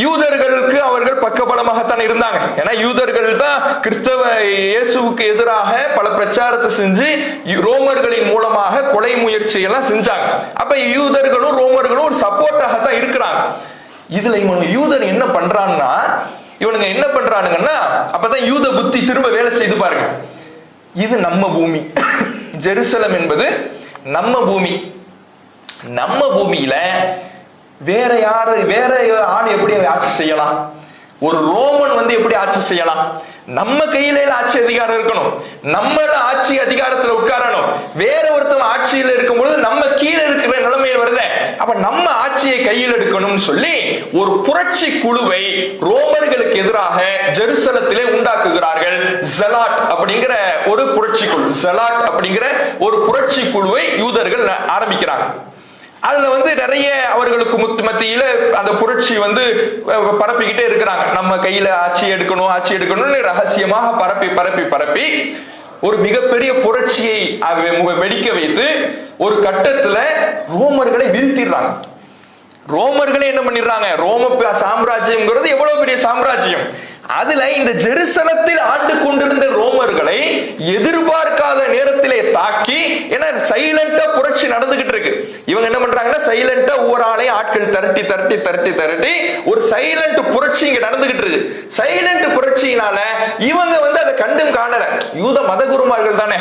யூதர்களுக்கு அவர்கள் பக்கபலமாகத்தான் இருந்தாங்க. ஏன்னா யூதர்கள் தான் கிறிஸ்தவ இயேசுவுக்கு எதிராக பல பிரச்சாரத்தை செஞ்சு ரோமர்களின் மூலமாக கொலை முயற்சி எல்லாம் செஞ்சாங்க. அப்ப யூதர்களும் ரோமர்களும் ஒரு சப்போர்ட்டாகத்தான் இருக்கிறாங்க. இதுல யூதன் என்ன பண்றான்னா, இவனுங்க என்ன பண்றானுங்கன்னா, அப்பதான் யூத புத்தி திரும்ப வேலை செய்து பாருங்க. இது நம்ம பூமி, ஜெருசலம் என்பது நம்ம பூமி. நம்ம பூமியில வேற ஆள் எப்படி ஆட்சி செய்யலாம்? ஒரு ரோமன் வந்து எப்படி ஆட்சி செய்யலாம்? நம்ம கையில ஆட்சி அதிகாரம் இருக்கணும், நம்மள ஆட்சி அதிகாரத்துல உட்காரணும். வேற ஒருத்தவங்க ஆட்சியில இருக்கும் பொழுது நம்ம கீழே இருக்கிற நிலைமையில் வருத, அப்ப நம்ம ஆட்சியை கையில் எடுக்கணும்னு சொல்லி ஒரு புரட்சி குழுவை ரோமர்களுக்கு எதிராக ஜெருசலத்திலே உண்டாக்குகிறார்கள். ஜலாட் அப்படிங்கிற ஒரு புரட்சி குழு, ஜலாட் அப்படிங்கிற ஒரு புரட்சி குழுவை யூதர்கள் ஆரம்பிக்கிறாங்க. அதுல வந்து நிறைய அவர்களுக்கு மத்தியில அந்த புரட்சி வந்து பரப்பிக்கிட்டே இருக்கிறாங்க. நம்ம கையில ஆட்சி எடுக்கணும்னு ரகசியமாக பரப்பி ஒரு மிகப்பெரிய புரட்சியை வெடிக்க வைத்து ஒரு கட்டத்துல ரோமர்களை வீழ்த்திடுறாங்க. ரோமர்களே என்ன பண்ணிடுறாங்க? ரோம சாம்ராஜ்யம்ங்கிறது எவ்வளவு பெரிய சாம்ராஜ்யம். அதுல இந்த ஜெருசலத்தில் ஆண்டு கொண்டிருந்த ரோமர்களை எதிர்பார்க்காத நேரத்திலே தாக்கி, ஏன்னா சைலண்டா புரட்சி நடந்துகிட்டு இருக்கு. இவங்க என்ன பண்றாங்கன்னா சைலண்டா ஒவ்வொரு ஆளையும் ஆட்கள் திரட்டி ஒரு சைலண்ட் புரட்சி இங்க நடந்துகிட்டு இருக்கு. சைலண்ட் புரட்சியினால இவங்க வந்து அதை கண்டும் காணல. யூத மதகுருமார்கள் தானே,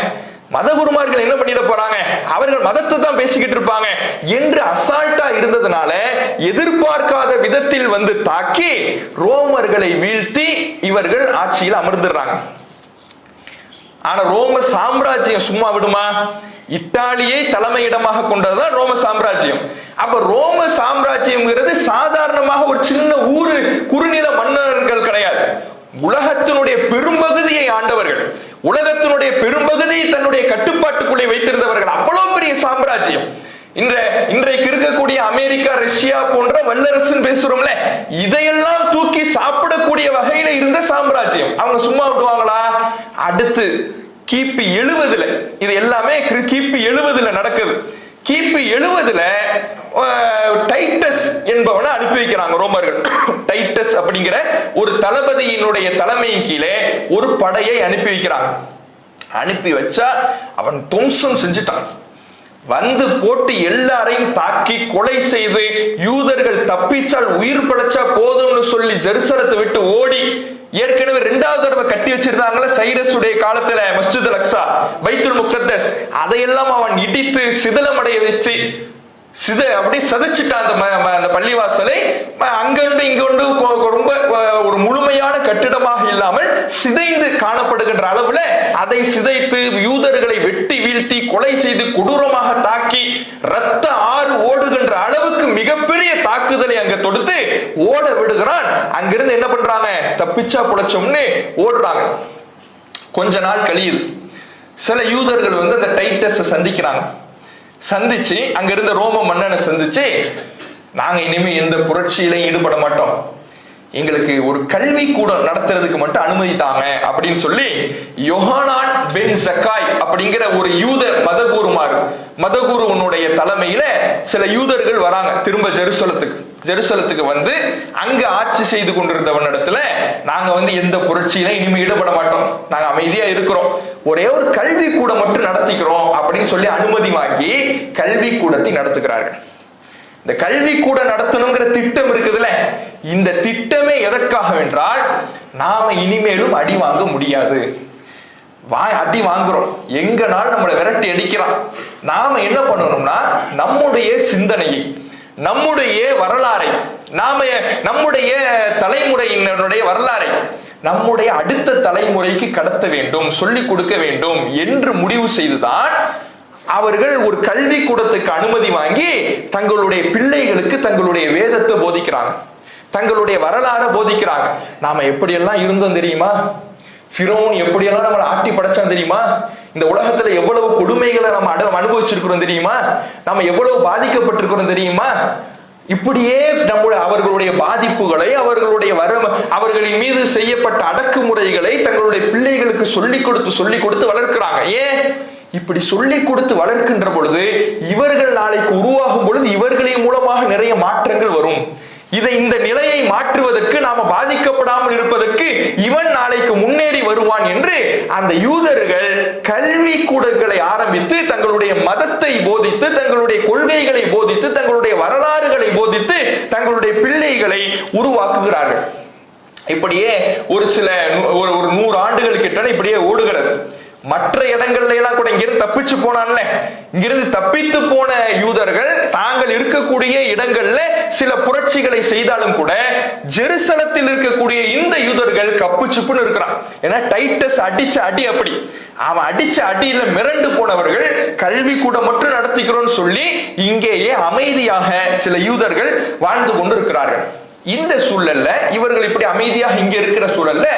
மதகுருமார்கள் என்ன பண்ணிட போறாங்க, அவர்கள் மதத்தை தான் பேசிக்கிட்டு இருப்பாங்க என்று அசால்ட்டா இருந்ததுனால எதிர்பார்க்காத விதத்தில் வந்து தாக்கி ரோமர்களை வீழ்த்தி இவர்கள் ஆட்சியில் அமர்ந்துடுறாங்க. ஆனா ரோம சாம்ராஜ்யம் சும்மா விடுமா? இத்தாலியை தலைமையிடமாக கொண்டதுதான் ரோம சாம்ராஜ்யம். அப்ப ரோம சாம்ராஜ்யம்ங்கிறது சாதாரணமாக ஒரு சின்ன ஊரு குறுநில மன்னர்கள் கிடையாது. உலகத்தினுடைய பெரும்பகுதியை ஆண்டவர்கள், உலகத்தினுடைய பெரும்பகுதியை தன்னுடைய கட்டுப்பாட்டுக்குள்ளே வைத்திருந்தவர்கள். அவ்வளவு பெரிய சாம்ராஜ்யம். இன்றைக்கு இருக்கக்கூடிய அமெரிக்கா, ரஷ்யா போன்ற வல்லரசுன்னு பேசுறோம்ல, இதையெல்லாம் தூக்கி சாப்பிடக்கூடிய வகையில இருந்த சாம்ராஜ்யம். அவங்க சும்மா விடுவாங்களா? அடுத்து கிபி 70, இது எல்லாமே கிபி 70 நடக்குது. கிபி 70 டைட்டஸ் என்பவனை அனுப்பி வைக்கிறாங்க ரோமர்கள். டைட்டஸ் அப்படிங்கிற ஒரு தளபதியினுடைய தலைமையின் கீழே ஒரு படையை அனுப்பி வைக்கிறாங்க. அனுப்பி வச்சா அவன் துவம்சம் செஞ்சுட்டான். வந்து போட்டு எல்லாரையும் தாக்கி கொலை செய்து, யூதர்கள் தப்பிச்சால் உயிர் பிழைச்சா போதும்னு சொல்லி ஜெருசலத்தை விட்டு ஓடி, ஏற்கனவே 2வது தடவை கட்டி வச்சிருந்தாங்களே சைரஸ் உடைய காலத்துல மஸ்ஜித் அல்-அக்ஸா, பைத்துல் முகத்தஸ், அதையெல்லாம் அவன் இடித்து சிதலமடைய வச்சு அப்படி சதைச்சிட்டான் அந்த பள்ளிவாசலை. அங்கொண்டு இங்கொண்டு ரொம்ப ஒரு முழுமையான கட்டிடமாக இல்லாமல் சிதைந்து காணப்படுகின்ற அளவுல அதை சிதைத்து யூதர்களை வெட்டி வீழ்த்தி கொலை செய்து கொடூரமாக தாக்கி ரத்த ஆறு ஓடுகின்ற அளவுக்கு மிகப்பெரிய தாக்குதலை அங்க தொடுத்து ஓட விடுகிறான். அங்கிருந்து என்ன பண்றாங்க? தப்பிச்சா புழைச்சோம்னு ஓடுறாங்க. கொஞ்ச நாள் கழியுது. சில யூதர்கள் வந்து அந்த டைட்டஸ் சந்திக்கிறாங்க. சந்திச்சு அங்க இருந்த ரோம மன்னனை சந்திச்சு, நாங்க இனிமே எந்த புரட்சியிலையும் ஈடுபட மாட்டோம், எங்களுக்கு ஒரு கல்வி கூட நடத்துறதுக்கு மட்டும் அனுமதி தாங்க அப்படின்னு சொல்லி யோஹானான் பென் ஜக்காய் அப்படிங்கிற ஒரு யூத மதகுருவனுடைய தலைமையில சில யூதர்கள் வராங்க திரும்ப ஜெருசலத்துக்கு வந்து அங்க ஆட்சி செய்து கொண்டிருந்தவனிடத்துல, நாங்க வந்து எந்த புரட்சியில இனிமே ஈடுபட மாட்டோம், நாங்க அமைதியா இருக்கிறோம், ஒரே ஒரு கல்வி கூட மட்டும் நடத்திக்கிறோம் அப்படின்னு சொல்லி அனுமதி வாங்கி கல்வி கூடத்தை நடத்துகிறார்கள். இந்த கல்வி கூட நடத்தணுங்கிற திட்டம் இருக்குதுல்ல, இந்த திட்டமே எதற்காக என்றால், நாம இனிமேலும் அடி வாங்க முடியாது, அடி வாங்குறோம், எங்கனாலும் நம்மளை விரட்டி அடிக்கிறான். நாம என்ன பண்ணணும்னா நம்முடைய சிந்தனையை, நம்முடைய வரலாறை, நம்முடைய தலைமுறையினருடைய வரலாறை நம்முடைய அடுத்த தலைமுறைக்கு கடத்த வேண்டும், சொல்லிக் கொடுக்க வேண்டும் என்று முடிவு செய்துதான் அவர்கள் ஒரு கல்வி கூடத்துக்கு அனுமதி வாங்கி தங்களுடைய பிள்ளைகளுக்கு தங்களுடைய வேதத்தை போதிக்கிறாங்க, தங்களுடைய வரலாறை போதிக்கிறாங்க. நாம எப்படியெல்லாம் இருந்தோம் தெரியுமா? ஃபிரௌன் எப்படியெல்லாம் நம்மளை ஆட்டி படைச்சான் தெரியுமா? இந்த உலகத்துல எவ்வளவு கொடுமைகளை நம்ம அனுபவிச்சிருக்கிறோம் தெரியுமா? நம்ம எவ்வளவு பாதிக்கப்பட்டிருக்கிறோம் தெரியுமா? இப்படியே அவர்களுடைய பாதிப்புகளை, அவர்களின் மீது செய்யப்பட்ட அடக்குமுறைகளை தங்களுடைய பிள்ளைகளுக்கு சொல்லிக் கொடுத்து வளர்க்கிறாங்க. ஏன் இப்படி சொல்லிக் கொடுத்து வளர்க்கின்ற பொழுது இவர்கள் நாளைக்கு உருவாகும் பொழுது இவர்களின் மூலமாக நிறைய மாற்றங்கள் வரும். இந்த நிலையை மாற்றுவதற்கு, நாம பாதிக்கப்படாமல் இருப்பதற்கு இவன் நாளைக்கு முன்னேறி வருவான் என்று அந்த யூதர்கள் கல்வி கூடங்களை ஆரம்பித்து தங்களுடைய மதத்தை போதித்து, தங்களுடைய கொள்கைகளை போதித்து, தங்களுடைய வரலாறுகளை போதித்து தங்களுடைய பிள்ளைகளை உருவாக்குகிறார்கள். இப்படியே ஒரு 100 ஆண்டுகள் கிட்ட இப்படியே ஓடுகிறது. மற்ற இடங்கள்ல எல்லாம் கூட இங்கிருந்து தப்பிச்சு போனான்ல, இங்கிருந்து தப்பித்து போன யூதர்கள் தாங்கள் இருக்கக்கூடிய இடங்கள்ல சில புரட்சிகளை செய்தாலும் கூட ஜெருசலத்தில் இருக்கக்கூடிய இந்த யூதர்கள் கப்பு சுப்புன்னு இருக்கிறான். ஏன்னா டைட்டஸ் அடிச்ச அடி அப்படி, அவன் அடிச்ச அடியில மிரண்டு போனவர்கள் கல்வி கூட மட்டும் நடத்திக்கிறோம்னு சொல்லி இங்கேயே அமைதியாக சில யூதர்கள் வாழ்ந்து கொண்டு இருக்கிறார்கள். இந்த சூழல்ல இவர்கள் இப்படி அமைதியாக இங்க இருக்கிற சூழல்ல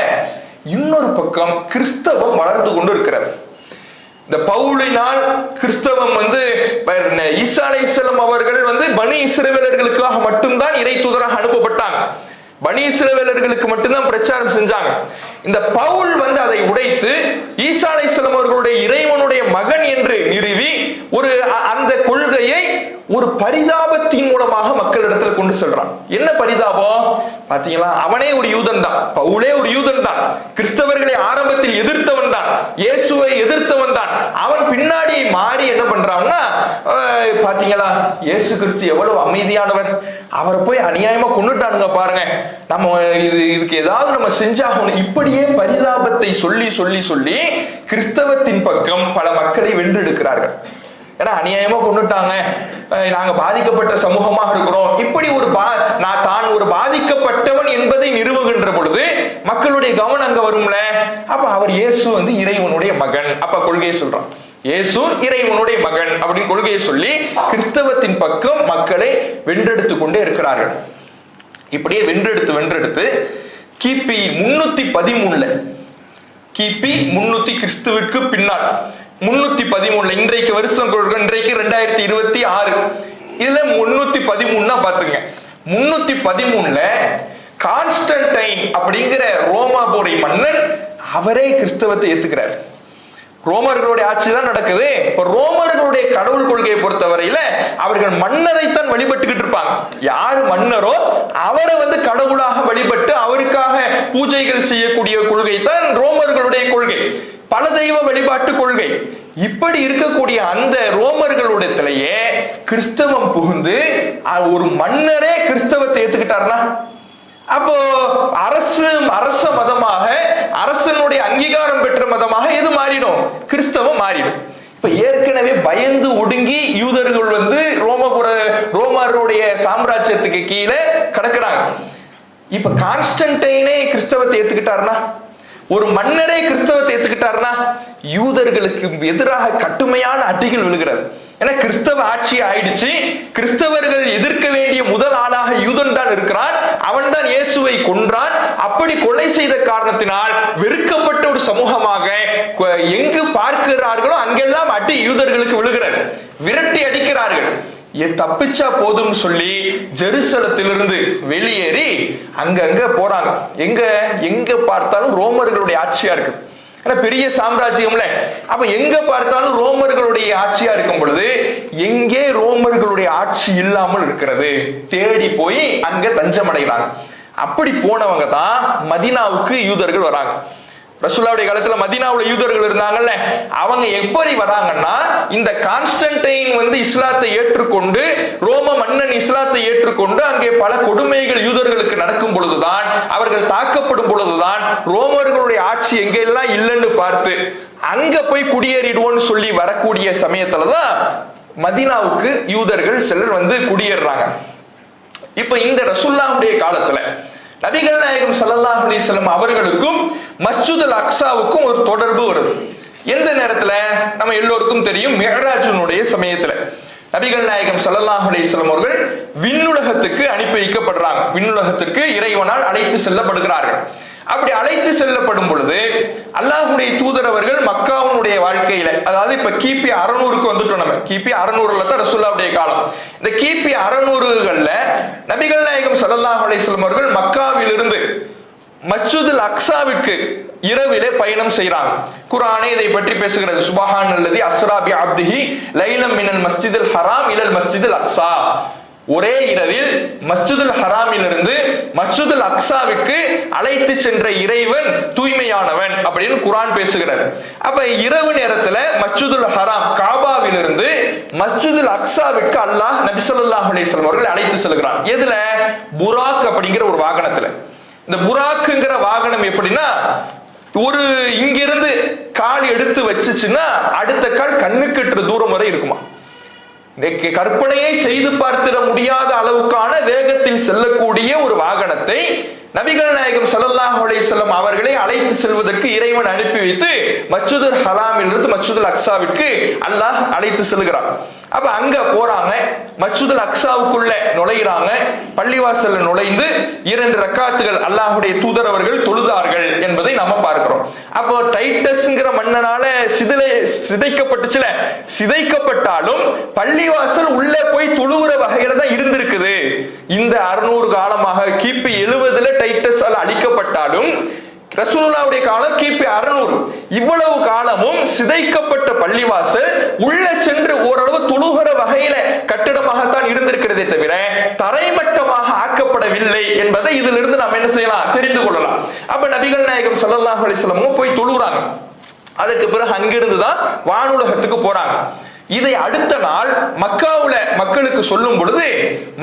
இன்னொரு பக்கம் கிறிஸ்தவம் வளர்ந்து கொண்டு இருக்கிறது. இந்த பவுலினால் கிறிஸ்தவம் ஈசா அலைஹிஸ்ஸலாம் அவர்கள் பனி இஸ்ரவேலர்களுக்காக மட்டும்தான் இறை தூதராக அனுப்பப்பட்டாங்க. பனி இஸ்ரவேலர்களுக்கு மட்டும்தான் பிரச்சாரம் செஞ்சாங்க. இந்த பவுல் அதை உடைத்து ஈசா அலைஹிஸ்ஸலாம் அவர்களுடைய இறைவனுடைய மகன் என்று நிறுவி அந்த கொள்கையை ஒரு பரிதாபத்தின் மூலமாக மக்களிடத்துல கொண்டு செல்றான். என்ன பரிதாபம் பாத்தீங்களா? அவனே ஒரு யூதன் தான், பவுலே ஒரு யூதன் தான், கிறிஸ்தவர்களை ஆரம்பத்தில் எதிர்த்தவன் தான், இயேசுவை எதிர்த்தவன் தான். அவன் பின்னாடி மாறி என்ன பண்றான்னா, பாத்தீங்களா இயேசு கிறிஸ்து எவ்வளவு அமைதியானவர், அவரை போய் அநியாயமா கொண்டுட்டானுங்க பாருங்க, நம்ம இதுக்கு ஏதாவது நம்ம செஞ்சாகணும், இப்படியே பரிதாபத்தை சொல்லி சொல்லி சொல்லி கிறிஸ்தவத்தின் பக்கம் பல மக்களை வென்றெடுக்கிறார்கள். ஏன்னா அநியாயமா கொண்டுட்டாங்க, நாங்க பாதிக்கப்பட்ட சமூகமாக இருக்கிறோம், இப்படி தான் ஒரு பாதிக்கப்பட்டவன் என்பதை நிறுவுகின்ற பொழுது மக்களுடைய கவனம் அங்க வரும்ல. அப்ப அவர் இயேசு இறைவனுடைய மகன், அப்ப கொள்கையை சொல்றான், இயேசு இறைவனுடைய மகன் அப்படின்னு கொள்கையை சொல்லி கிறிஸ்தவத்தின் பக்கம் மக்களை வென்றெடுத்து கொண்டே இருக்கிறார்கள். இப்படியே வென்றெடுத்து கிபி 313 கிபி 300 கிறிஸ்துவிற்கு பின்னால் 313 இன்றைக்கு வருஷம், இன்றைக்கு 2026, இதுல 313 பாத்துங்க. 313 கான்ஸ்டன்டைன் அப்படிங்கிற ரோமாபுரி மன்னன் அவரே கிறிஸ்தவத்தை ஏத்துக்கிறார். ரோமர்களுடைய ஆட்சி தான் நடக்குது. இப்ப ரோமர்களுடைய கடவுள் கொள்கையை பொறுத்தவரையில அவர்கள் மன்னரைத்தான் வழிபட்டுக்கிட்டு இருப்பாங்க. யாரு மன்னரோ அவரை கடவுளாக வழிபட்டு அவருக்காக பூஜைகள் செய்யக்கூடிய கொள்கை தான் ரோமர்களுடைய கொள்கை, பல தெய்வ வழிபாட்டு கொள்கை. இப்படி இருக்கக்கூடிய அந்த ரோமர்களுடையத்திலேயே கிறிஸ்தவம் புகுந்து ஒரு மன்னரே கிறிஸ்தவத்தை ஏத்துக்கிட்டார்னா, அப்போ அரச மதமாக, அரசனுடைய அங்கீகாரம் பெற்ற மதமாக எது மாறிடும்? கிறிஸ்தவம் மாறிடும். இப்ப ஏற்கனவே பயந்து ஒடுங்கி யூதர்கள் ரோமருடைய சாம்ராஜ்யத்துக்கு கீழே கிடக்குறாங்க. இப்ப கான்ஸ்டன்டைனே கிறிஸ்தவத்தை ஏத்துக்கிட்டார்னா, ஒரு மன்னரே கிறிஸ்தவத்தை ஏத்துக்கிட்டார்னா யூதர்களுக்கு எதிராக கடுமையான அடிகள் விழுகிறது. ஏன்னா கிறிஸ்தவ ஆட்சி ஆயிடுச்சு, கிறிஸ்தவர்கள் எதிர்க்க வேண்டிய முதல் ஆளாக யூதன் தான் இருக்கிறான், அவன் தான் இயேசுவை கொன்றான். அப்படி கொலை செய்த காரணத்தினால் வெறுக்கப்பட்ட ஒரு சமூகமாக எங்கு பார்க்கிறார்களோ அங்கெல்லாம் அடி யூதர்களுக்கு விழுகிறது, விரட்டி அடிக்கிறார்கள். தப்பிச்சா போதும் சொல்லி ஜெருசலத்திலிருந்து வெளியேறி அங்கங்க போறாங்க. எங்க பார்த்தாலும் ரோமர்களுடைய ஆட்சியா இருக்கு, பெரிய சாம்ராஜ்யம்ல. அப்ப எங்க பார்த்தாலும் ரோமர்களுடைய ஆட்சியா இருக்கும் பொழுது எங்கே ரோமர்களுடைய ஆட்சி இல்லாமல் இருக்கிறது, தேடி போய் அங்க தஞ்சம் அடைகிறாங்க. அப்படி போனவங்க தான் மதீனாவுக்கு யூதர்கள் வராங்க. ரசூலுல்லாஹ்வுடைய காலத்துல மதீனாவுல யூதர்கள் இருந்தாங்கல்ல, அவங்க எப்படி வராங்கன்னா, இந்த கான்ஸ்டன்டைன் இஸ்லாத்தை ஏற்றுக்கொண்டு, ரோம மன்னன் இஸ்லாத்தை ஏற்றுக்கொண்டு அங்கே பல கொடுமைகள் யூதர்களுக்கு நடக்கும் பொழுதுதான், அவர்கள் தாக்கப்படும் பொழுதுதான் ரோமர்களுடைய ஆட்சி எங்கெல்லாம் இல்லைன்னு பார்த்து அங்க போய் குடியேறிடுவோம்னு சொல்லி வரக்கூடிய சமயத்துலதான் மதீனாவுக்கு யூதர்கள் சிலர் குடியேறாங்க. இப்ப இந்த ரசூலுல்லாஹ்வுடைய காலத்துல நபிகள் நாயகம் ஸல்லல்லாஹு அலைஹி வஸல்லம் அவர்களுக்கும் மஸ்ஜிதுல் அக்ஸாவுக்கும் ஒரு தொடர்பு வருது. எந்த நேரத்துல? நம்ம எல்லோருக்கும் தெரியும், மிஅராஜினுடைய சமயத்துல நபிகள் நாயகம் ஸல்லல்லாஹு அலைஹி வஸல்லம் அவர்கள் விண்ணுலகத்துக்கு அனுப்பி வைக்கப்படுறாங்க. விண்ணுலகத்திற்கு இறைவனால் அழைத்து செல்லப்படுகிறார்கள். அப்படி அழைத்து செல்லப்படும் பொழுது அல்லாஹ்வுடைய தூதர் அவர்கள் மக்காவுடைய வாழ்க்கையில, அதாவது இப்ப கிபி 600க்கு வந்துட்டோம். நம்ம கிபி 600ல தான் ரசூலுல்லாஹ்வுடைய காலம். இந்த கிபி 600கள்ல நபிகள் நாயகம் ஸல்லல்லாஹு அலைஹி வஸல்லம் அவர்கள் மக்காவிலிருந்து மஸ்ஜிதுல் அக்ஸாவிற்கு இரவிலே பயணம் செய்றாங்க. குர்ஆனே இதை பற்றி பேசுகிறது. சுப்ஹானல்லதி அஸ்ரா பி அப்திஹி லைலம் மினல் மஸ்ஜிதில் ஹராம் இலல் மஸ்ஜிதில் அக்ஸா. ஒரே இரவில் மஸ்ஜிதுல் ஹராமிலிருந்து மஸ்ஜிதுல் அக்ஸாவிற்கு அழைத்து சென்ற இறைவன் தூய்மையானவன் அப்படின்னு குர்ஆன் பேசுகிறார். அப்ப இரவு நேரத்துல மஸ்ஜிதுல் ஹராம் காபாவிலிருந்து மஸ்ஜிதுல் அக்ஸாவிற்கு அல்லாஹ் நபி ஸல்லல்லாஹு அலைஹி வஸல்லம் அவர்கள் அழைத்து செல்கிறான். எதுல? புராக் அப்படிங்கிற ஒரு வாகனத்துல. இந்த புராக்குங்கிற வாகனம் எப்படின்னா, ஒரு இங்கிருந்து கால் எடுத்து வச்சுச்சுன்னா அடுத்த கால் கண்ணுக்கெட்டுற தூரம் வரை இருக்குமா. கற்பனையை செய்து பார்த்திட முடியாத அளவுக்கான வேகத்தில் செல்லக்கூடிய ஒரு வாகனத்தை நபிகள் நாயகம் ஸல்லல்லாஹு அலைஹி வஸல்லம் அவர்களை அழைத்து செல்வதற்கு இறைவன் அனுப்பி வைத்து மஸ்ஜிதுல் ஹராமில் இருந்து மஸ்ஜிதுல் அக்ஸாவிற்கு அல்லாஹ் அழைத்து செல்கிறான். அப்ப அங்க போறாங்க, மஸ்ஜிதுல் அக்ஸாவுக்குள்ள நுழைகிறாங்க. பள்ளிவாசல்ல நுழைந்து 2 ரக்காத்துகள் அல்லாஹ்வுடைய தூதர் அவர்கள் தொழுதார்கள் என்பதை நாம பார்க்கிறோம். அப்போ டைட்டஸ்ங்கிற மன்னனால சிதைக்கப்பட்டுச்சுல, சிதைக்கப்பட்டாலும் பள்ளிவாசல் உள்ள போய் தொழுகிற வகையில தான் இருந்திருக்குது. இந்த 600 காலமாக கிபி 70 டைட்டஸால் அழிக்கப்பட்டாலும் ரசூலுல்லாஹ்வுடைய காலம் கிபி 600, இவ்வளவு காலமும் சிதைக்கப்பட்ட பள்ளிவாசல் உள்ள சென்று ஓரளவு தொழுகிற வகையில கட்டிடமாகத்தான் இருந்திருக்கிறதே தவிர தரைமட்டமாக ஆக்கப்படவில்லை என்பதை இதிலிருந்து நாம் என்ன செய்யலாம், தெரிந்து கொள்ளலாம். அப்ப நபிகள் நாயகம் ஸல்லல்லாஹு அலைஹி வஸல்லம் போய் தொழுகிறாங்க. அதுக்கு பிறகு அங்கிருந்து தான் வானுலகத்துக்கு போறாங்க. இதை அடுத்த நாள் மக்காவுல மக்களுக்கு சொல்லும் பொழுது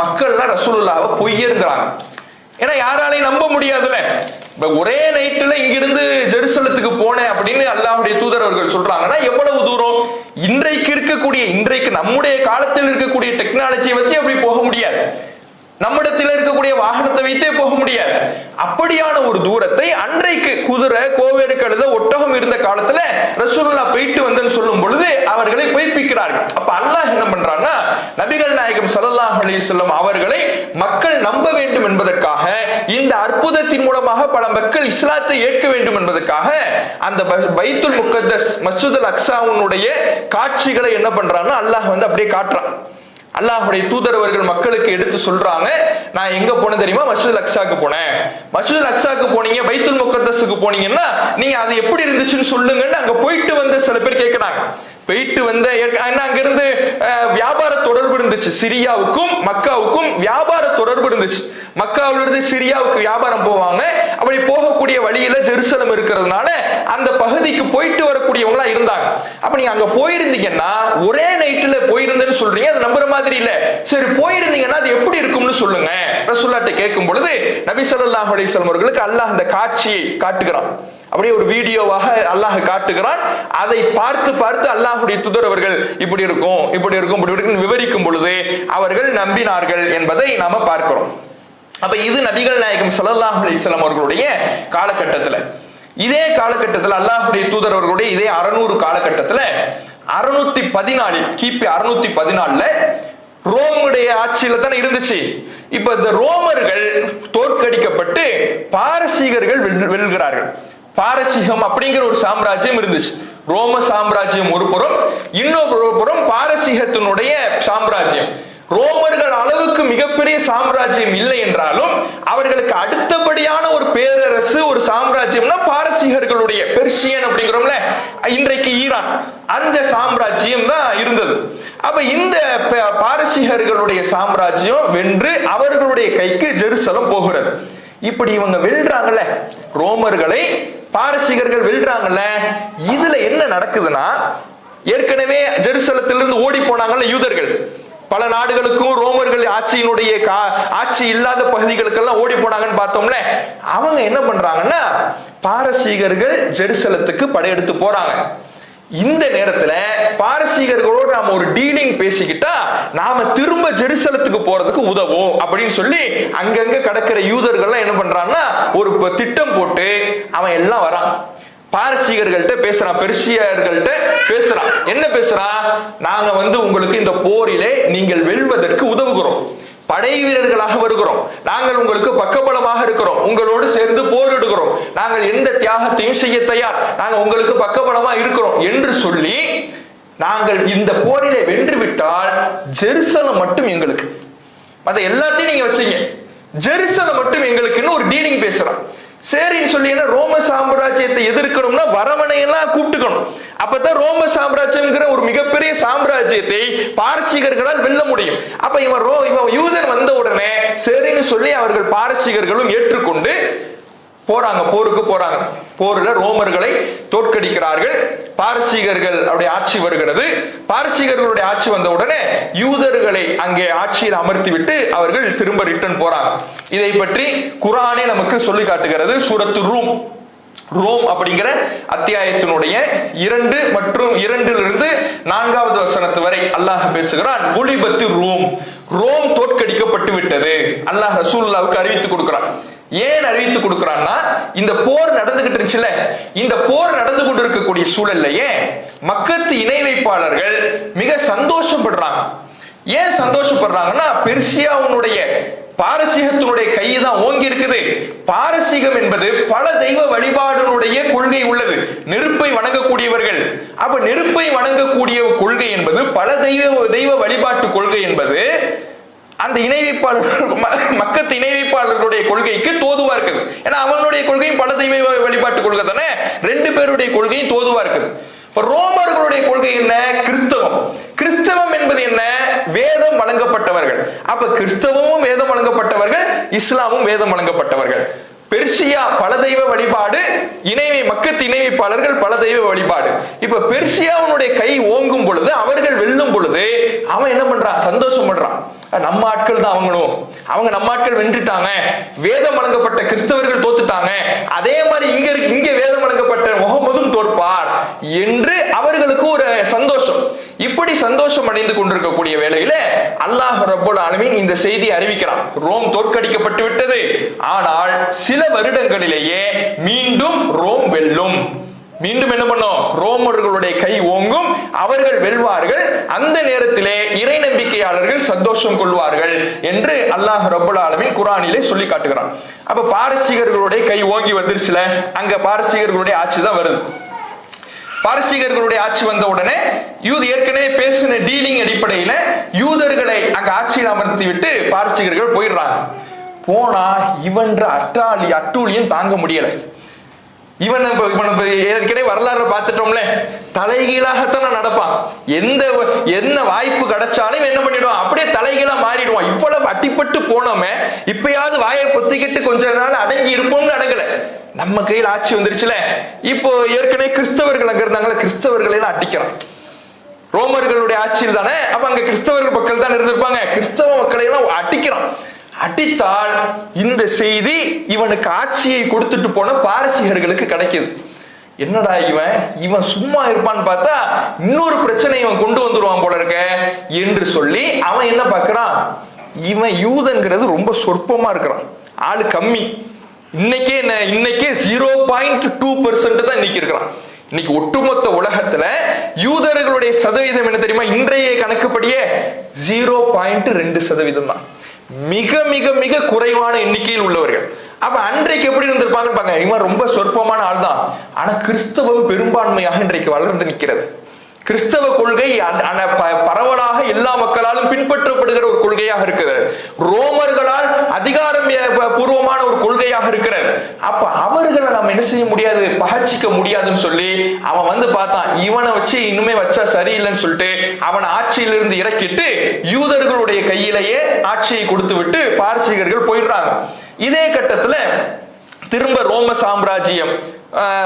மக்கள்லாம் ரசூலுல்லாஹ்வை பொய்யருங்கிறாங்க. ஏன்னா யாராலையும் நம்ப முடியாதுல. ஒரே நைட்டுல இங்கிருந்து ஜெருசலத்துக்கு போனேன் அப்படின்னு அல்லாஹ்வுடைய தூதர் அவர்கள் சொல்றாங்கன்னா எவ்வளவு தூரம். இன்றைக்கு நம்முடைய காலத்தில் இருக்கக்கூடிய டெக்னாலஜியை வச்சு அப்படி போக முடியாது. நம்மிடத்தில் இருக்கக்கூடிய வாகனத்தை வைத்தே போக முடியாது. அப்படியான ஒரு தூரத்தை அன்றைக்கு குதிரை, கோவேறு கழுதை, ஒட்டகம் இருந்த காலத்துல ரசூலுல்லாஹ் போயிட்டு வந்தேன்னு சொல்லும் பொழுது அவர்களை பொய்ப்பிக்கிறார்கள். அப்ப அல்லாஹ் என்ன பண்றான்னா, நபிகள் நாயகம் ஸல்லல்லாஹு அலைஹி வஸல்லம் அவர்களை மக்கள் நம்ப வேண்டும் என்பதற்காக, இந்த அற்புதத்தின் மூலமாக பல மக்கள் இஸ்லாத்தை ஏற்க வேண்டும் என்பதற்காக அந்த பைத்துல் முகத்தஸ் மஸ்ஜிதுல் அக்ஸாவுடைய காட்சிகளை என்ன பண்றான்னா அல்லாஹ் அப்படியே காட்டுறான். அல்லாஹ்வுடைய தூதர் அவர்கள் மக்களுக்கு எடுத்து சொல்றாங்க, நான் எங்க போனேன் தெரியுமா, மஸ்ஜிதுல் அக்ஸாக்கு போனேன். மஸ்ஜிதுல் அக்ஸாக்கு போனீங்க, பைத்துல் முகத்தஸுக்கு போனீங்கன்னா நீங்க அது எப்படி இருந்துச்சுன்னு சொல்லுங்கன்னு அங்க போயிட்டு வந்த சில பேர் கேட்கிறாங்க. போயிட்டு வந்த அங்கிருந்து வியாபார தொடர்பு இருந்துச்சு. சிரியாவுக்கும் மக்காவுக்கும் வியாபார தொடர்பு இருந்துச்சு. மக்காவிலிருந்து சிரியாவுக்கு வியாபாரம் போவாங்க. அப்படி போகக்கூடிய வழியில ஜெருசலம் இருக்கிறதுனால அந்த பகுதிக்கு போயிட்டு வரக்கூடியவங்களா இருந்தாங்க. அப்ப நீங்க அங்க போயிருந்தீங்கன்னா, ஒரே நைட்டுல போயிருந்தேன்னு சொல்றீங்க, அது நம்புற மாதிரி இல்ல. சரி, போயிருந்தீங்கன்னா அது எப்படி இருக்கும்னு சொல்லுங்க ரசூலுல்லாஹ்ட்ட கேட்கும் பொழுது நபி ஸல்லல்லாஹு அலைஹி வஸல்லம் அவர்களுக்கு அல்லாஹ் அந்த காட்சியை காட்டுகிறான். அப்படியே ஒரு வீடியோவாக அல்லாஹ் காட்டுகிறான். அதை பார்த்து பார்த்து அல்லாஹ்வுடைய தூதர் அவர்கள் இப்படி இருக்கும் இப்படி இருக்கும் இப்படி இருக்கும் விவரிக்கும் பொழுது அவர்கள் நம்பினார்கள் என்பதை நாம பார்க்கிறோம். அப்ப இது நபிகள் நாயகம் ஸல்லல்லாஹு அலைஹி வஸல்லம் அவர்களுடைய காலகட்டத்துல. இதே காலகட்டத்தில் அல்லாஹ்வுடைய தூதர் அவர்களுடைய இதே 600 காலகட்டத்துல 614 கிபி 614 ரோமுடைய ஆட்சியில தான் இருந்துச்சு. இப்ப இந்த ரோமர்கள் தோற்கடிக்கப்பட்டு பாரசீகர்கள் வெல்கிறார்கள். பாரசீகம் அப்படிங்கிற ஒரு சாம்ராஜ்யம் இருந்துச்சு. ரோம சாம்ராஜ்யம் ஒரு புறம், இன்னொரு புறம் பாரசீகத்தினுடைய சாம்ராஜ்யம். ரோமர்கள் அளவுக்கு மிகப்பெரிய சாம்ராஜ்யம் இல்லை என்றாலும் அவர்களுக்கு அடுத்தபடியான ஒரு பேரரசு, ஒரு சாம்ராஜ்யம்னா பாரசீகர்களுடைய, பெர்சியன் அப்படிங்கிறோம்ல, இன்றைக்கு ஈரான், அந்த சாம்ராஜ்யம் தான் இருந்தது. அப்ப இந்த பாரசீகர்களுடைய சாம்ராஜ்யம் வென்று அவர்களுடைய கைக்கு ஜெருசலம் போகிறது. இப்படி இவங்க வெல்றாங்கல்ல, ரோமர்களை பாரசீகர்கள் வெல்றாங்கல்ல, இதுல என்ன நடக்குதுன்னா, ஏற்கனவே ஜெருசலத்திலிருந்து ஓடி போனாங்கல்ல யூதர்கள், பல நாடுகளுக்கும் ரோமர்கள் ஆட்சியினுடைய ஆட்சி இல்லாத பகுதிகளுக்கெல்லாம் ஓடி போனாங்கன்னு பார்த்தோம்ல. அவங்க என்ன பண்றாங்கன்னா, பாரசீகர்கள் ஜெருசலத்துக்கு படையெடுத்து போறாங்க. இந்த நேரத்துல பாரசீகர்களோடு நாம ஒரு டீலிங் பேசிக்கிட்டா நாம திரும்ப ஜெருசலத்துக்கு போறதுக்கு உதவும் அப்படின்னு சொல்லி அங்கங்க கடக்கிற யூதர்கள்லாம் என்ன பண்றான்னா ஒரு திட்டம் போட்டு அவன் எல்லாம் வரான். பாரசீகர்கள்ட்ட பேசுறான், பெர்சியர்கள்ட்ட பேசுறான். என்ன பேசுறான், நாங்க உங்களுக்கு இந்த போரிலே நீங்கள் வெல்வதற்கு உதவுகிறோம், படை வீரர்களாக வருகிறோம், நாங்கள் உங்களுக்கு பக்கபலமாக இருக்கிறோம், உங்களோடு சேர்ந்து போரிடுகிறோம், நாங்கள் எந்த தியாகத்தையும் செய்ய தயார், நாங்கள் உங்களுக்கு பக்கபலமா இருக்கிறோம் என்று சொல்லி, நாங்கள் இந்த போரிலே வென்று விட்டால் ஜெருசலம் மட்டும் எங்களுக்கு, மற்ற எல்லாத்தையும் நீங்க வச்சீங்க, ஜெருசலம் மட்டும் எங்களுக்குன்னு ஒரு டீலிங் பேசுறான். சரின்னு சொல்லி ரோம சாம்ராஜ்யத்தை எதிர்க்கணும்னா வரவணையெல்லாம் கூப்பிட்டுக்கணும். அப்பதான் ரோம சாம்ராஜ்யம்ங்கிற ஒரு மிகப்பெரிய சாம்ராஜ்யத்தை பாரசீகர்களால் வெல்ல முடியும். அப்ப இவன் யூதர் வந்த உடனே சரின்னு சொல்லி அவர்கள் பாரசீகர்களும் ஏற்றுக்கொண்டு போறாங்க, போருக்கு போறாங்க. போர்ல ரோமர்களை தோற்கடிக்கிறார்கள். பாரசீகர்கள் அவருடைய ஆட்சி வருகிறது. பாரசீகர்களுடைய ஆட்சி வந்த உடனே யூதர்களை அங்கே ஆட்சியில் அமர்த்தி விட்டு அவர்கள் திரும்ப ரிட்டர்ன் போறாங்க. இதை பற்றி குர்ஆனே நமக்கு சொல்லி காட்டுகிறது. சூரத்து ரூம் ரோம் அப்படிங்கிற அத்தியாயத்தினுடைய 2 மற்றும் 2 4வது வசனத்து வரை அல்லாஹ் பேசுகிறான். குலிபத்து ரோம், ரோம் தோற்கடிக்கப்பட்டு விட்டது அல்லாஹ் ரசூலுல்லாஹ்வுக்கு அறிவித்து கொடுக்கிறான். ஏன் அறிவித்து கொடுக்கிறான்னா, இந்த போர் நடந்துகிட்டு இருந்துச்சுல, இந்த போர் நடந்து கொண்டு இருக்கக்கூடிய சூழல்லையே மக்கத்து இணை வைப்பாளர்கள் மிக சந்தோஷப்படுறாங்க. ஏன் சந்தோஷப்படுறாங்கன்னா, பெர்சியாவுடைய பாரசீகத்தினுடைய கைதான் ஓங்கி இருக்குது. பாரசீகம் என்பது பல தெய்வ வழிபாடுடைய கொள்கை உள்ளது, நெருப்பை வணங்கக்கூடியவர்கள். அப்ப நெருப்பை வணங்கக்கூடிய கொள்கை என்பது பல தெய்வ வழிபாட்டு கொள்கை என்பது அந்த இணை வைப்பாளர் மக்கத்து இணை வைப்பாளர்களுடைய கொள்கைக்கு தோதுவா இருக்குது. ஏன்னா அவனுடைய கொள்கையும் பல தெய்வ வழிபாட்டு கொள்கை தானே, 2 பேருடைய கொள்கையும் தோதுவா இருக்குது. ரோமர்களுடைய கொள்கை என்ன? கிறிஸ்தவம். கிறிஸ்தவம் என்பது என்ன? வேதம் வழங்கப்பட்டவர்கள். அப்ப கிறிஸ்தவமும் வேதம் வழங்கப்பட்டவர்கள், இஸ்லாமும் வேதம் வழங்கப்பட்டவர்கள். பெர்சியா பல தெய்வ வழிபாடு, மக்கத்து இணை வைப்பாளர்கள் பல தெய்வ வழிபாடு. இப்ப பெர்சியாவுடைய கை ஓங்கும் பொழுது, அவர்கள் வெல்லும் பொழுது அவன் என்ன பண்றான்? சந்தோஷம் பண்றான். நம்ம ஆட்கள் தான் அவங்களும், அவங்க நம்ம ஆட்கள் வென்றுட்டாங்க, வேதம் வழங்கப்பட்ட கிறிஸ்தவர்கள் தோத்துட்டாங்க, அதே மாதிரி இங்க வேதம் வழங்கப்பட்ட முகமதும் தோற்பார் என்று அவர்களுக்கு ஒரு சந்தோஷம். இப்படி சந்தோஷம் அடைந்து கொண்டிருக்கக்கூடிய வேளையில அல்லாஹ் ரப்பல் ஆலமீன் இந்த செய்தியை அறிவிக்கிறான். ரோம் தோற்கடிக்கப்பட்டு விட்டது, ஆனால் சில வருடங்களிலேயே மீண்டும் ரோம் வெல்லும். மீண்டும் என்ன பண்ணும்? ரோமர்களுடைய கை ஓங்கும், அவர்கள் வெல்வார்கள். அந்த நேரத்திலே இறை நம்பிக்கையாளர்கள் சந்தோஷம் கொள்வார்கள் என்று அல்லாஹ் ரப்பல் ஆலமீன் குர்ஆனிலே சொல்லி காட்டுகிறான். அப்ப பாரசீகர்களுடைய கை ஓங்கி வந்துருச்சுல, அங்க பாரசீகர்களுடைய ஆட்சி தான் வருது. பாரசீகர்களுடைய ஆட்சி வந்த உடனே ஏற்கனவே பேசின டீலிங் அடிப்படையில யூதர்களை அங்க ஆட்சியில் அமர்த்தி விட்டு பாரசீகர்கள் போயிடுறாங்க. போனா இவன்ற அட்டூழியம் தாங்க முடியல. இவன் ஏற்கனவே வரலாறு பார்த்துட்டோம்ல, தலைகீழாகத்தான் நடப்பான். என்ன வாய்ப்பு கிடைச்சாலும் என்ன பண்ணிடுவான்? அப்படியே தலைகீழா மாறிடுவான். இவ்வளவு அட்டிப்பட்டு போனோமே, இப்பயாவது வாயை பொத்திக்கிட்டு கொஞ்ச நாள் அடங்கி இருப்போம்னு அடங்கல. நம்ம கையில் ஆட்சி வந்துருச்சுல, இப்போ ஏற்கனவே கிறிஸ்தவர்கள் அங்க இருந்தாங்களே, கிறிஸ்தவர்களை எல்லாம் அடிக்கிறான். ரோமர்களுடைய ஆட்சியில் தானே, அப்ப அங்க கிறிஸ்தவர்கள் மக்கள் தான் இருந்திருப்பாங்க, கிறிஸ்தவ மக்களை எல்லாம் அடிக்கிறான். அடித்தால் இந்த செய்தி இவனுக்கு ஆட்சியை கொடுத்துட்டு போன பாரசீகர்களுக்கு கிடைக்குது. என்னடா இவன் சும்மா இருப்பான்னு பார்த்தா இன்னொரு பிரச்சனை இவன் கொண்டு வந்துருவான் போல இருக்க என்று சொல்லி அவன் என்ன பார்க்கிறான்? இவன் யூதன்கிறது ரொம்ப சொற்பமா இருக்கிறான், ஆளு கம்மி. இன்னைக்கே 0.2% தான் இன்னைக்கு இருக்கிறான். இன்னைக்கு ஒட்டுமொத்த உலகத்துல யூதர்களுடைய சதவீதம் என்ன தெரியுமா? இன்றைய கணக்குப்படியே 0.2% தான். மிக மிக மிக குறைவான எண்ணிக்கையில் உள்ளவர்கள். அப்ப அன்றைக்கு எப்படி இருந்திருப்பாங்க? இவன் ரொம்ப சொற்பமான ஆள் தான். ஆனா கிறிஸ்தவம் பெரும்பான்மையாக இன்றைக்கு வளர்ந்து நிற்கிறது. கிறிஸ்தவ கொள்கை பரவலாக எல்லா மக்களாலும் பின்பற்றப்படுகிற ஒரு கொள்கையாக இருக்கிறது. ரோமர்களால் அதிகாரம் பூர்வமான ஒரு கொள்கையாக இருக்கிறது. அப்ப அவர்களை நம்ம என்ன செய்ய முடியாது? பகச்சிக்க முடியாதுன்னு சொல்லி அவன் வந்து பார்த்தான். இவனை வச்சு இன்னுமே வச்சா சரியில்லைன்னு சொல்லிட்டு அவன் ஆட்சியிலிருந்து இறக்கிட்டு யூதர்களுடைய கையிலேயே ஆட்சியை கொடுத்து விட்டு பாரசீகர்கள் போயிடுறாங்க. இதே கட்டத்துல திரும்ப ரோம சாம்ராஜ்யம்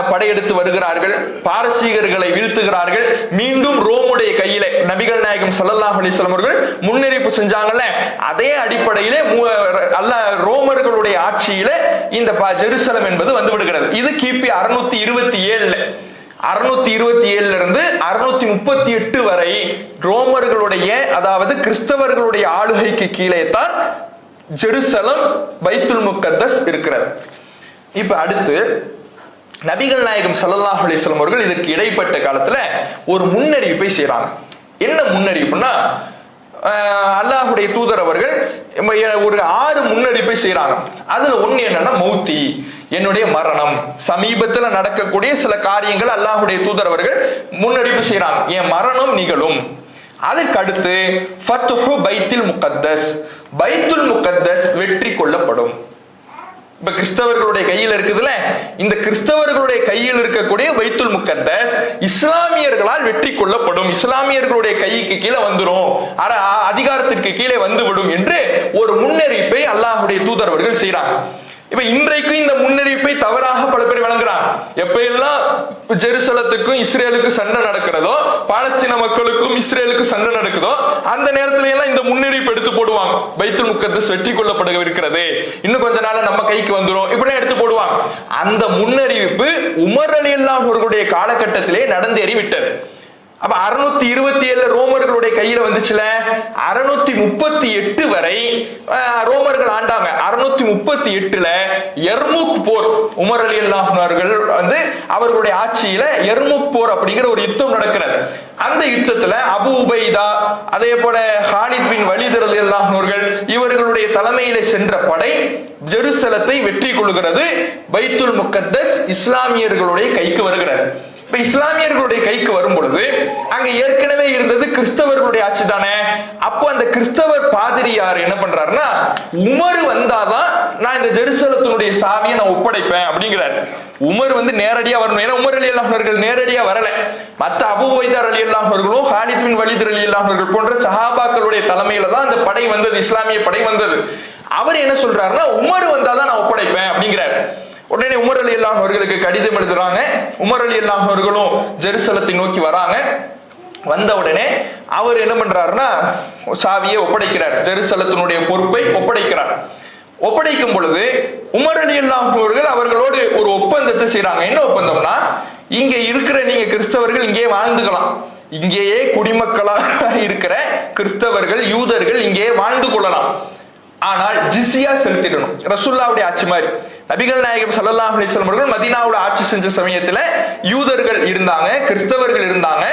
படையெடுத்து வருகிறார்கள், பாரசீகர்களை வீழ்த்துகிறார்கள். மீண்டும் ரோமுடைய கையிலே நபிகள் நாயகம் ஸல்லல்லாஹு அலைஹி வஸல்லம் அவர்கள் முன்னறிவிப்பு செஞ்சாங்கல்ல, அதே அடிப்படையிலே ரோமர்களுடைய ஆட்சியில இந்த ஜெருசலம் என்பது வந்து விடுகிறது. இது கிபி 627 இருந்து 638 வரை ரோமர்களுடைய, அதாவது கிறிஸ்தவர்களுடைய ஆளுகைக்கு கீழே தான் ஜெருசலம் பைத்துல் முக்கத்தஸ் இருக்கிறது. இப்ப அடுத்து நபிகள் நாயகம் ஸல்லல்லாஹு அலைஹி வஸல்லம் அவர்கள் இதற்கு இடைப்பட்ட காலத்துல ஒரு முன்னறிவிப்பை செய்யறாங்க. என்ன முன்னறிவிப்புனா, அல்லாஹ்வுடைய தூதர் அவர்கள் ஒரு 6 முன்னறிவிப்பை செய்யறாங்க. அதுல ஒண்ணு என்னன்னா, மௌத்தி, என்னுடைய மரணம், சமீபத்துல நடக்கக்கூடிய சில காரியங்கள் அல்லாஹ்வுடைய தூதர் அவர்கள் முன்னறிவிப்பு செய்யறாங்க, என் மரணம் நிகழும். அதுக்கு அடுத்து ஃபத்ஹு பைத்துல் முகத்தஸ், பைத்துல் முகத்தஸ் வெற்றி கொள்ளப்படும். இப்ப கிறிஸ்தவர்களுடைய கையில் இருக்குதுல, இந்த கிறிஸ்தவர்களுடைய கையில் இருக்கக்கூடிய பைத்துல் முகத்தஸ் இஸ்லாமியர்களால் வெற்றி கொள்ளப்படும், இஸ்லாமியர்களுடைய கைக்கு கீழே வந்துடும், அதிகாரத்திற்கு கீழே வந்துவிடும் என்று ஒரு முன்னறிவிப்பை அல்லாஹ்வுடைய தூதர் அவர்கள் செய்றாங்க. இப்ப இன்றைக்கும் இந்த முன்னறிவிப்பை தவறாக பல பேர் வழங்குறாங்க. எப்ப எல்லாம் ஜெருசலத்துக்கும் இஸ்ரேலுக்கும் சண்டை நடக்கிறதோ, பாலஸ்தீன மக்களுக்கும் இஸ்ரேலுக்கும் சண்டை நடக்குதோ, அந்த நேரத்துல எல்லாம் இந்த முன்னறிவிப்பு எடுத்து போடுவாங்க. பைத்துல் முக்கத்தஸ் வெற்றி கொள்ளப்பட இருக்கிறது, இன்னும் கொஞ்ச நாள் நம்ம கைக்கு வந்துடும், இப்படிலாம் எடுத்து போடுவாங்க. அந்த முன்னறிவிப்பு உமர் ரலியல்லாஹு அவர்களுடைய காலகட்டத்திலே நடந்தேறி விட்டது. அப்ப 627 ரோமர்களுடைய கையில வந்துச்சுல, 638 வரை ரோமர்கள் ஆண்டாங்க. 638ல எர்முக் போர், உமர் ரலியல்லாஹு அவர்கள் வந்து அவர்களுடைய ஆட்சியில எர்முக் போர் அப்படிங்கிற ஒரு யுத்தம் நடக்கிறது. அந்த யுத்தத்துல அபு உபைதா, அதே போல ஹாலித் பின் வலீத் ரலியல்லாஹு அவர்கள் இவர்களுடைய தலைமையில சென்ற படை ஜெருசலத்தை வெற்றி கொள்கிறது. பைத்துல் முக்கத்தஸ் இஸ்லாமியர்களுடைய கைக்கு வருகிறது. இப்ப இஸ்லாமியர்களுடைய கைக்கு வரும் பொழுது அங்க ஏற்கனவே இருந்தது கிறிஸ்தவர்களுடைய ஆட்சி தானே. அப்போ அந்த கிறிஸ்தவர் பாதிரியார் என்ன பண்றாருன்னா, உமர் வந்தாதான் நான் இந்த ஜெருசலத்தினுடைய சாவியை நான் ஒப்படைப்பேன் அப்படிங்கிறார். உமர் வந்து நேரடியா வரணும். ஏன்னா உமர் ரலியல்லாஹு அவர்கள் நேரடியா வரல. மற்ற அபூ உபைதா ரலியல்லாஹு அவர்களும் ஹாலித் பின் வலீத் ரலியல்லாஹு அவர்கள் போன்ற சஹாபாக்களுடைய தலைமையில தான் அந்த படை வந்தது, இஸ்லாமிய படை வந்தது. அவர் என்ன சொல்றாருன்னா, உமர் வந்தாதான் நான் ஒப்படைப்பேன் அப்படிங்கிறார். உடனே உமர் ரலியல்லாஹு அவர்களுக்கு கடிதம் எழுதுறாங்க. உமர் ரலியல்லாஹு அவர்களும் ஜெருசலத்தை நோக்கி வராங்க. வந்த உடனே அவர் என்ன பண்றாருன்னா, சாவியை ஒப்படைக்கிறார், ஜெருசலத்தினுடைய பொறுப்பை ஒப்படைக்கிறார். ஒப்படைக்கும் பொழுது உமர் ரலியல்லாஹு அவர்கள் அவர்களோடு ஒரு ஒப்பந்தத்தை செய்யறாங்க. என்ன ஒப்பந்தம்னா, இங்க இருக்கிற நீங்க கிறிஸ்தவர்கள் இங்கே வாழ்ந்துக்கலாம், இங்கேயே குடிமக்களாக இருக்கிற கிறிஸ்தவர்கள் யூதர்கள் இங்கே வாழ்ந்து கொள்ளலாம், ஆனால் ஜிஸ்யா செலுத்திடணும். ரசூலுல்லாஹ்வுடைய ஆட்சி மாதிரி நபிகள் நாயகம் ஸல்லல்லாஹு அலைஹி வஸல்லம் அவர்கள் மதீனாவுல ஆட்சி செஞ்ச சமயத்துல யூதர்கள் இருந்தாங்க, கிறிஸ்தவர்கள் இருந்தாங்க.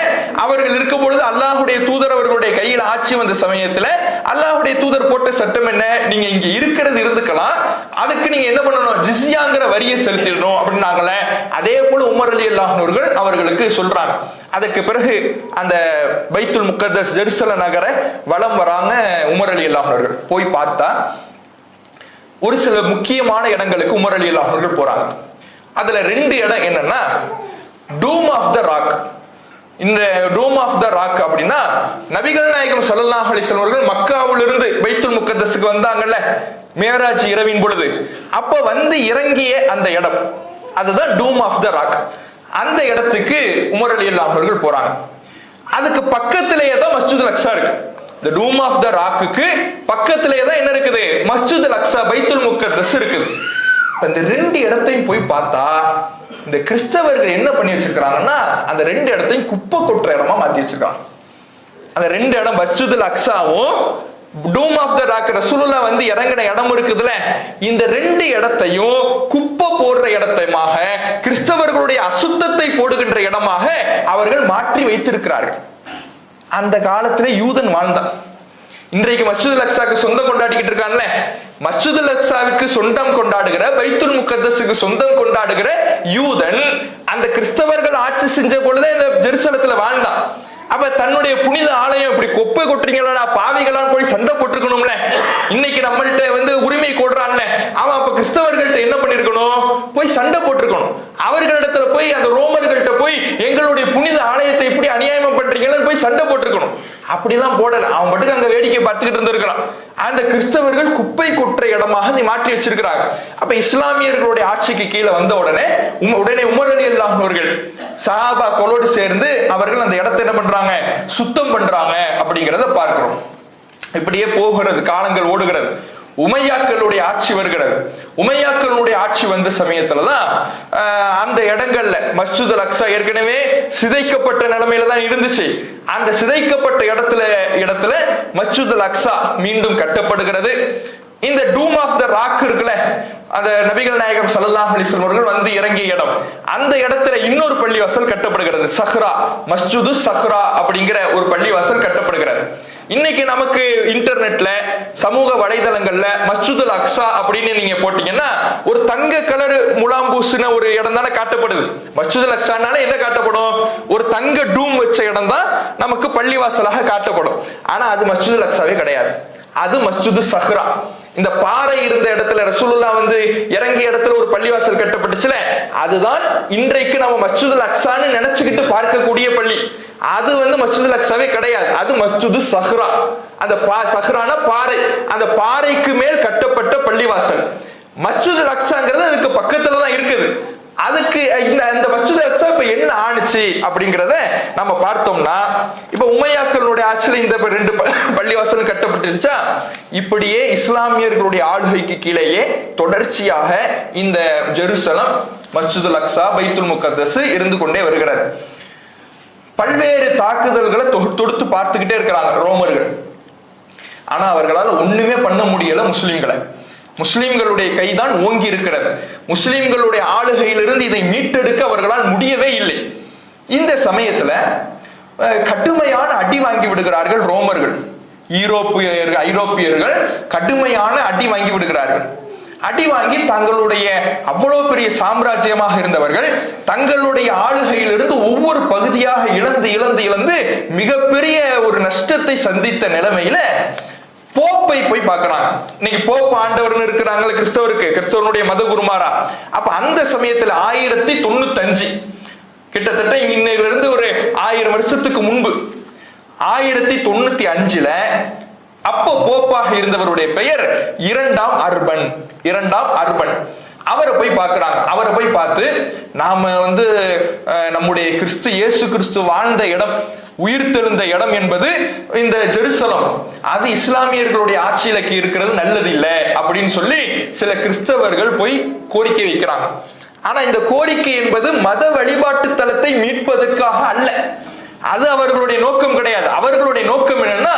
அவர்கள் இருக்கும் பொழுது அல்லாஹ்வுடைய தூதர் அவர்களுடைய கையில் ஆட்சி வந்த சமயத்துல அல்லாஹ்வுடைய தூதர் போட்ட சட்டம் என்ன, நீங்க இங்க இருக்கிறது இருந்துக்கலாம், அதுக்கு நீங்க என்ன பண்ணணும், ஜிஸ்யாங்கிற வரியை செலுத்திடணும் அப்படின்னாங்கல்ல. அதே போல உமர் ரலியல்லாஹு அவர்கள் அவர்களுக்கு சொல்றாங்க. அதற்கு பிறகு அந்த பைத்துல் முக்கத்தஸ் ஜெருசலம் நகர வலம் வராங்க உமர் ரலியல்லாஹு அவர்கள். போய் பார்த்தா ஒரு சில முக்கியமான இடங்களுக்கு உமர் ரலியல்லாஹு அவர்கள் போறாங்க. அதுல 2 இடம் என்னன்னா, டூம் ஆஃப் த ராக். இந்த டூம் ஆஃப் த ராக் அப்படின்னா, நபிகள் நாயகம் ஸல்லல்லாஹு அலைஹி வஸல்லம் அவர்கள் மக்காவிலிருந்து பைத்துல் முக்கத்தஸுக்கு வந்தாங்கல்ல மேராஜ் இரவின் பொழுது, அப்ப வந்து இறங்கிய அந்த இடம், அதுதான் டூம் ஆஃப் த ராக். அந்த இடத்துக்கு உமர் ரலியல்லாஹு அவர்கள் போறாங்க. அதுக்கு பக்கத்திலேயே தான் மஸ்ஜிதுல் அக்ஸா இருக்கு. இந்த டூம் ஆஃப் த ராக்குக்கு பக்கத்திலேயே தான் என்ன இருக்குது, மஸ்ஜிதுல் அக்ஸா பைத்துல் முக்கத்தஸ் இருக்குது. அந்த 2 இடத்தையும் போய் பார்த்தா இந்த கிறிஸ்தவர்கள் என்ன பண்ணி வச்சிருக்காங்கன்னா, அந்த 2 இடத்தையும் குப்பை கொட்டுற இடமா மாத்தி வச்சிருக்காங்க. அந்த 2 இடம் மஸ்ஜிதுல் அக்ஸாவும் டூம் ஆஃப் த ராக் ரசூலுல்லாஹ் வந்து இறங்கின இடம் இருக்குதுல, இந்த 2 இடத்தையும் குப்பை போடுற இடத்தையாக, கிறிஸ்தவர்களுடைய அசுத்தத்தை போடுகின்ற இடமாக அவர்கள் மாற்றி வைத்திருக்கிறார்கள். அந்த காலத்துல யூதன் வாழ்ந்தான். இன்றைக்கு மஸ்ஜிதுல் அக்ஸாக்கு சொந்தம் கொண்டாடிக்கிட்டு இருக்கான்ல, மஸ்ஜிதுல் அக்ஸாவிற்கு சொந்தம் கொண்டாடுகிற, பைத்துல் முக்கத்தஸுக்கு சொந்தம் கொண்டாடுகிற யூதன் அந்த கிறிஸ்தவர்கள் ஆட்சி செஞ்ச பொழுதே இந்த ஜெருசலத்துல வாழ்ந்தான். அப்ப தன்னுடைய புனித ஆலயம் இப்படி குப்பை கொட்டுறீங்களா, பாவிகளாம் போய் சண்டை போட்டுருக்கணும்ல. இன்னைக்கு நம்மள்ட்ட வந்து உரிமை கொடுறான்ல, அவன் அப்ப கிறிஸ்தவர்கள்ட்ட என்ன பண்ணிருக்கணும், போய் சண்டை போட்டிருக்கணும். அவர்களிடத்துல போய் அந்த ரோமர்கள்ட்ட போய் எங்களுடைய புனித ஆலயத்தை இப்படி அநியாயமா பண்றீங்கன்னு போய் சண்டை போட்டிருக்கணும். அப்படிலாம் போடல, அவன் மட்டும் அங்க வேடிக்கை பார்த்துக்கிட்டு இருந்திருக்கிறான். அந்த கிறிஸ்தவர்கள் குப்பை கொற்ற இடமாக மாற்றி வச்சிருக்கிறாங்க. அப்ப இஸ்லாமியர்களுடைய ஆட்சிக்கு கீழே வந்த உடனே உமர் ரலியல்லாஹு அவர்கள் சஹாபாக்களோடு சேர்ந்து அவர்கள் அந்த இடத்தை என்ன பண்றாங்க, சுத்தம் பண்றாங்க அப்படிங்கிறத பார்க்கிறோம். இப்படியே போகிறது, காலங்கள் ஓடுகிறது. உமையாக்களுடைய ஆட்சி வருகிறது. உமையாக்களுடைய ஆட்சி வந்த சமயத்துலதான் அந்த இடங்கள்ல மஸ்ஜிதுல் அக்ஸா ஏற்கனவே சிதைக்கப்பட்ட நிலைமையில தான் இருந்துச்சு. அந்த சிதைக்கப்பட்ட இடத்துல மஸ்ஜிதுல் அக்ஸா மீண்டும் கட்டப்படுகிறது. இந்த டூம் ஆஃப் த ராக் இருக்குல்ல, அந்த நபிகள் நாயகம் ஸல்லல்லாஹு அலைஹி வஸல்லம் அவர்கள் வந்து இறங்கிய இடம், அந்த இடத்துல இன்னொரு பள்ளிவாசல் கட்டப்படுகிறது. சஹ்ரா, மஸ்ஜிது சஹ்ரா அப்படிங்கிற ஒரு பள்ளிவாசல் கட்டப்படுகிறது. இன்னைக்கு நமக்கு இன்டர்நெட்ல சமூக வலைதளங்கள்ல மஸ்ஜிதுல் அக்ஸா அப்படின்னு நீங்க போட்டீங்கன்னா ஒரு தங்க கலர் முலாம்பூசுன ஒரு இடம் தானே காட்டப்படுது. மஸ்ஜிதுல் அக்ஸானால என்ன காட்டப்படும், ஒரு தங்க டூம் வச்ச இடம் தான் நமக்கு பள்ளிவாசலாக காட்டப்படும். ஆனா அது மஸ்ஜிதுல் அக்ஸாவே கிடையாது, அது மஸ்ஜிது சஹ்ரா. இந்த பாறை இருந்த இடத்துல ரசூலுல்லாஹ் வந்து இறங்கிய இடத்துல ஒரு பள்ளிவாசல் கட்டப்பட்டுச்சுல, அதுதான் இன்றைக்கு நம்ம மஸ்ஜிதுல் அக்ஸான்னு நினைச்சுக்கிட்டு பார்க்கக்கூடிய பள்ளி. அது வந்து மஸ்ஜிதுல் அக்ஸாவே கிடையாது, அது மஸ்ஜிது சஹ்ரா. அந்த சஹ்ரான பாறை, அந்த பாறைக்கு மேல் கட்டப்பட்ட பள்ளிவாசல். மஸ்ஜிதுல் அக்ஸாங்கிறது அதுக்கு பக்கத்துல தான் இருக்குது. அதுக்கு இந்த மஸ்ஜிதுல் அக்ஸா இப்ப என்ன ஆணுச்சு அப்படிங்கிறத நம்ம பார்த்தோம்னா, இப்ப உமையாக்களுடைய ஆட்சியில் இந்த 2 பள்ளிவாசலும் கட்டப்பட்டுருச்சா, இப்படியே இஸ்லாமியர்களுடைய ஆளுகைக்கு கீழேயே தொடர்ச்சியாக இந்த ஜெருசலம், மஸ்ஜிதுல் அக்ஸா, பைத்துல் முகத்தஸ் இருந்து கொண்டே வருகிறது. பல்வேறு தாக்குதல்களை தொடுத்து பார்த்துக்கிட்டே இருக்கிறாங்க ரோமர்கள். ஆனா அவர்களால் ஒண்ணுமே பண்ண முடியல முஸ்லிம்களை. முஸ்லிம்களுடைய கைதான் ஓங்கி இருக்கிறது. முஸ்லிம்களுடைய ஆளுகையிலிருந்து இதை மீட்டெடுக்க அவர்களால் முடியவே இல்லை. இந்த சமயத்துல கடுமையான அடி வாங்கி விடுகிறார்கள் ரோமர்கள். ஐரோப்பியர்கள் கடுமையான அடி வாங்கி விடுகிறார்கள். அடி வாங்கி தங்களுடைய அவ்வளவு பெரிய சாம்ராஜ்யமாக இருந்தவர்கள் தங்களுடைய ஆளுகையிலிருந்து ஒவ்வொரு பகுதியாக இழந்து மிகப்பெரிய ஒரு நஷ்டத்தை சந்தித்த நிலைமையில போப்பை போய் பார்க்கிறாங்க. இன்னைக்கு போப் ஆண்டவர்னு இருக்கிறாங்களே கிறிஸ்தவனுடைய மத குருமாரா. அப்ப அந்த சமயத்துல 1095 கிட்டத்தட்ட இன்னையிலிருந்து ஒரு 1000 வருஷத்துக்கு முன்பு 1095ல அப்போ போப்பாக இருந்தவருடைய பெயர் இரண்டாம் அர்பன். அவரை போய் பார்க்கிறாங்க. அவரை போய் பார்த்து, நாம நம்முடைய இயேசு கிறிஸ்து வாழ்ந்த இடம், உயிர்த்தெழுந்த இடம் என்பது இந்த ஜெருசலம், அது இஸ்லாமியர்களுடைய ஆட்சியில இருக்கிறது நல்லது இல்லை அப்படின்னு சொல்லி சில கிறிஸ்தவர்கள் போய் கோரிக்கை வைக்கிறாங்க. ஆனா இந்த கோரிக்கை என்பது மத வழிபாட்டு தலத்தை மீட்பதற்காக அல்ல. அது அவர்களுடைய நோக்கம் கிடையாது. அவர்களுடைய நோக்கம் என்னன்னா,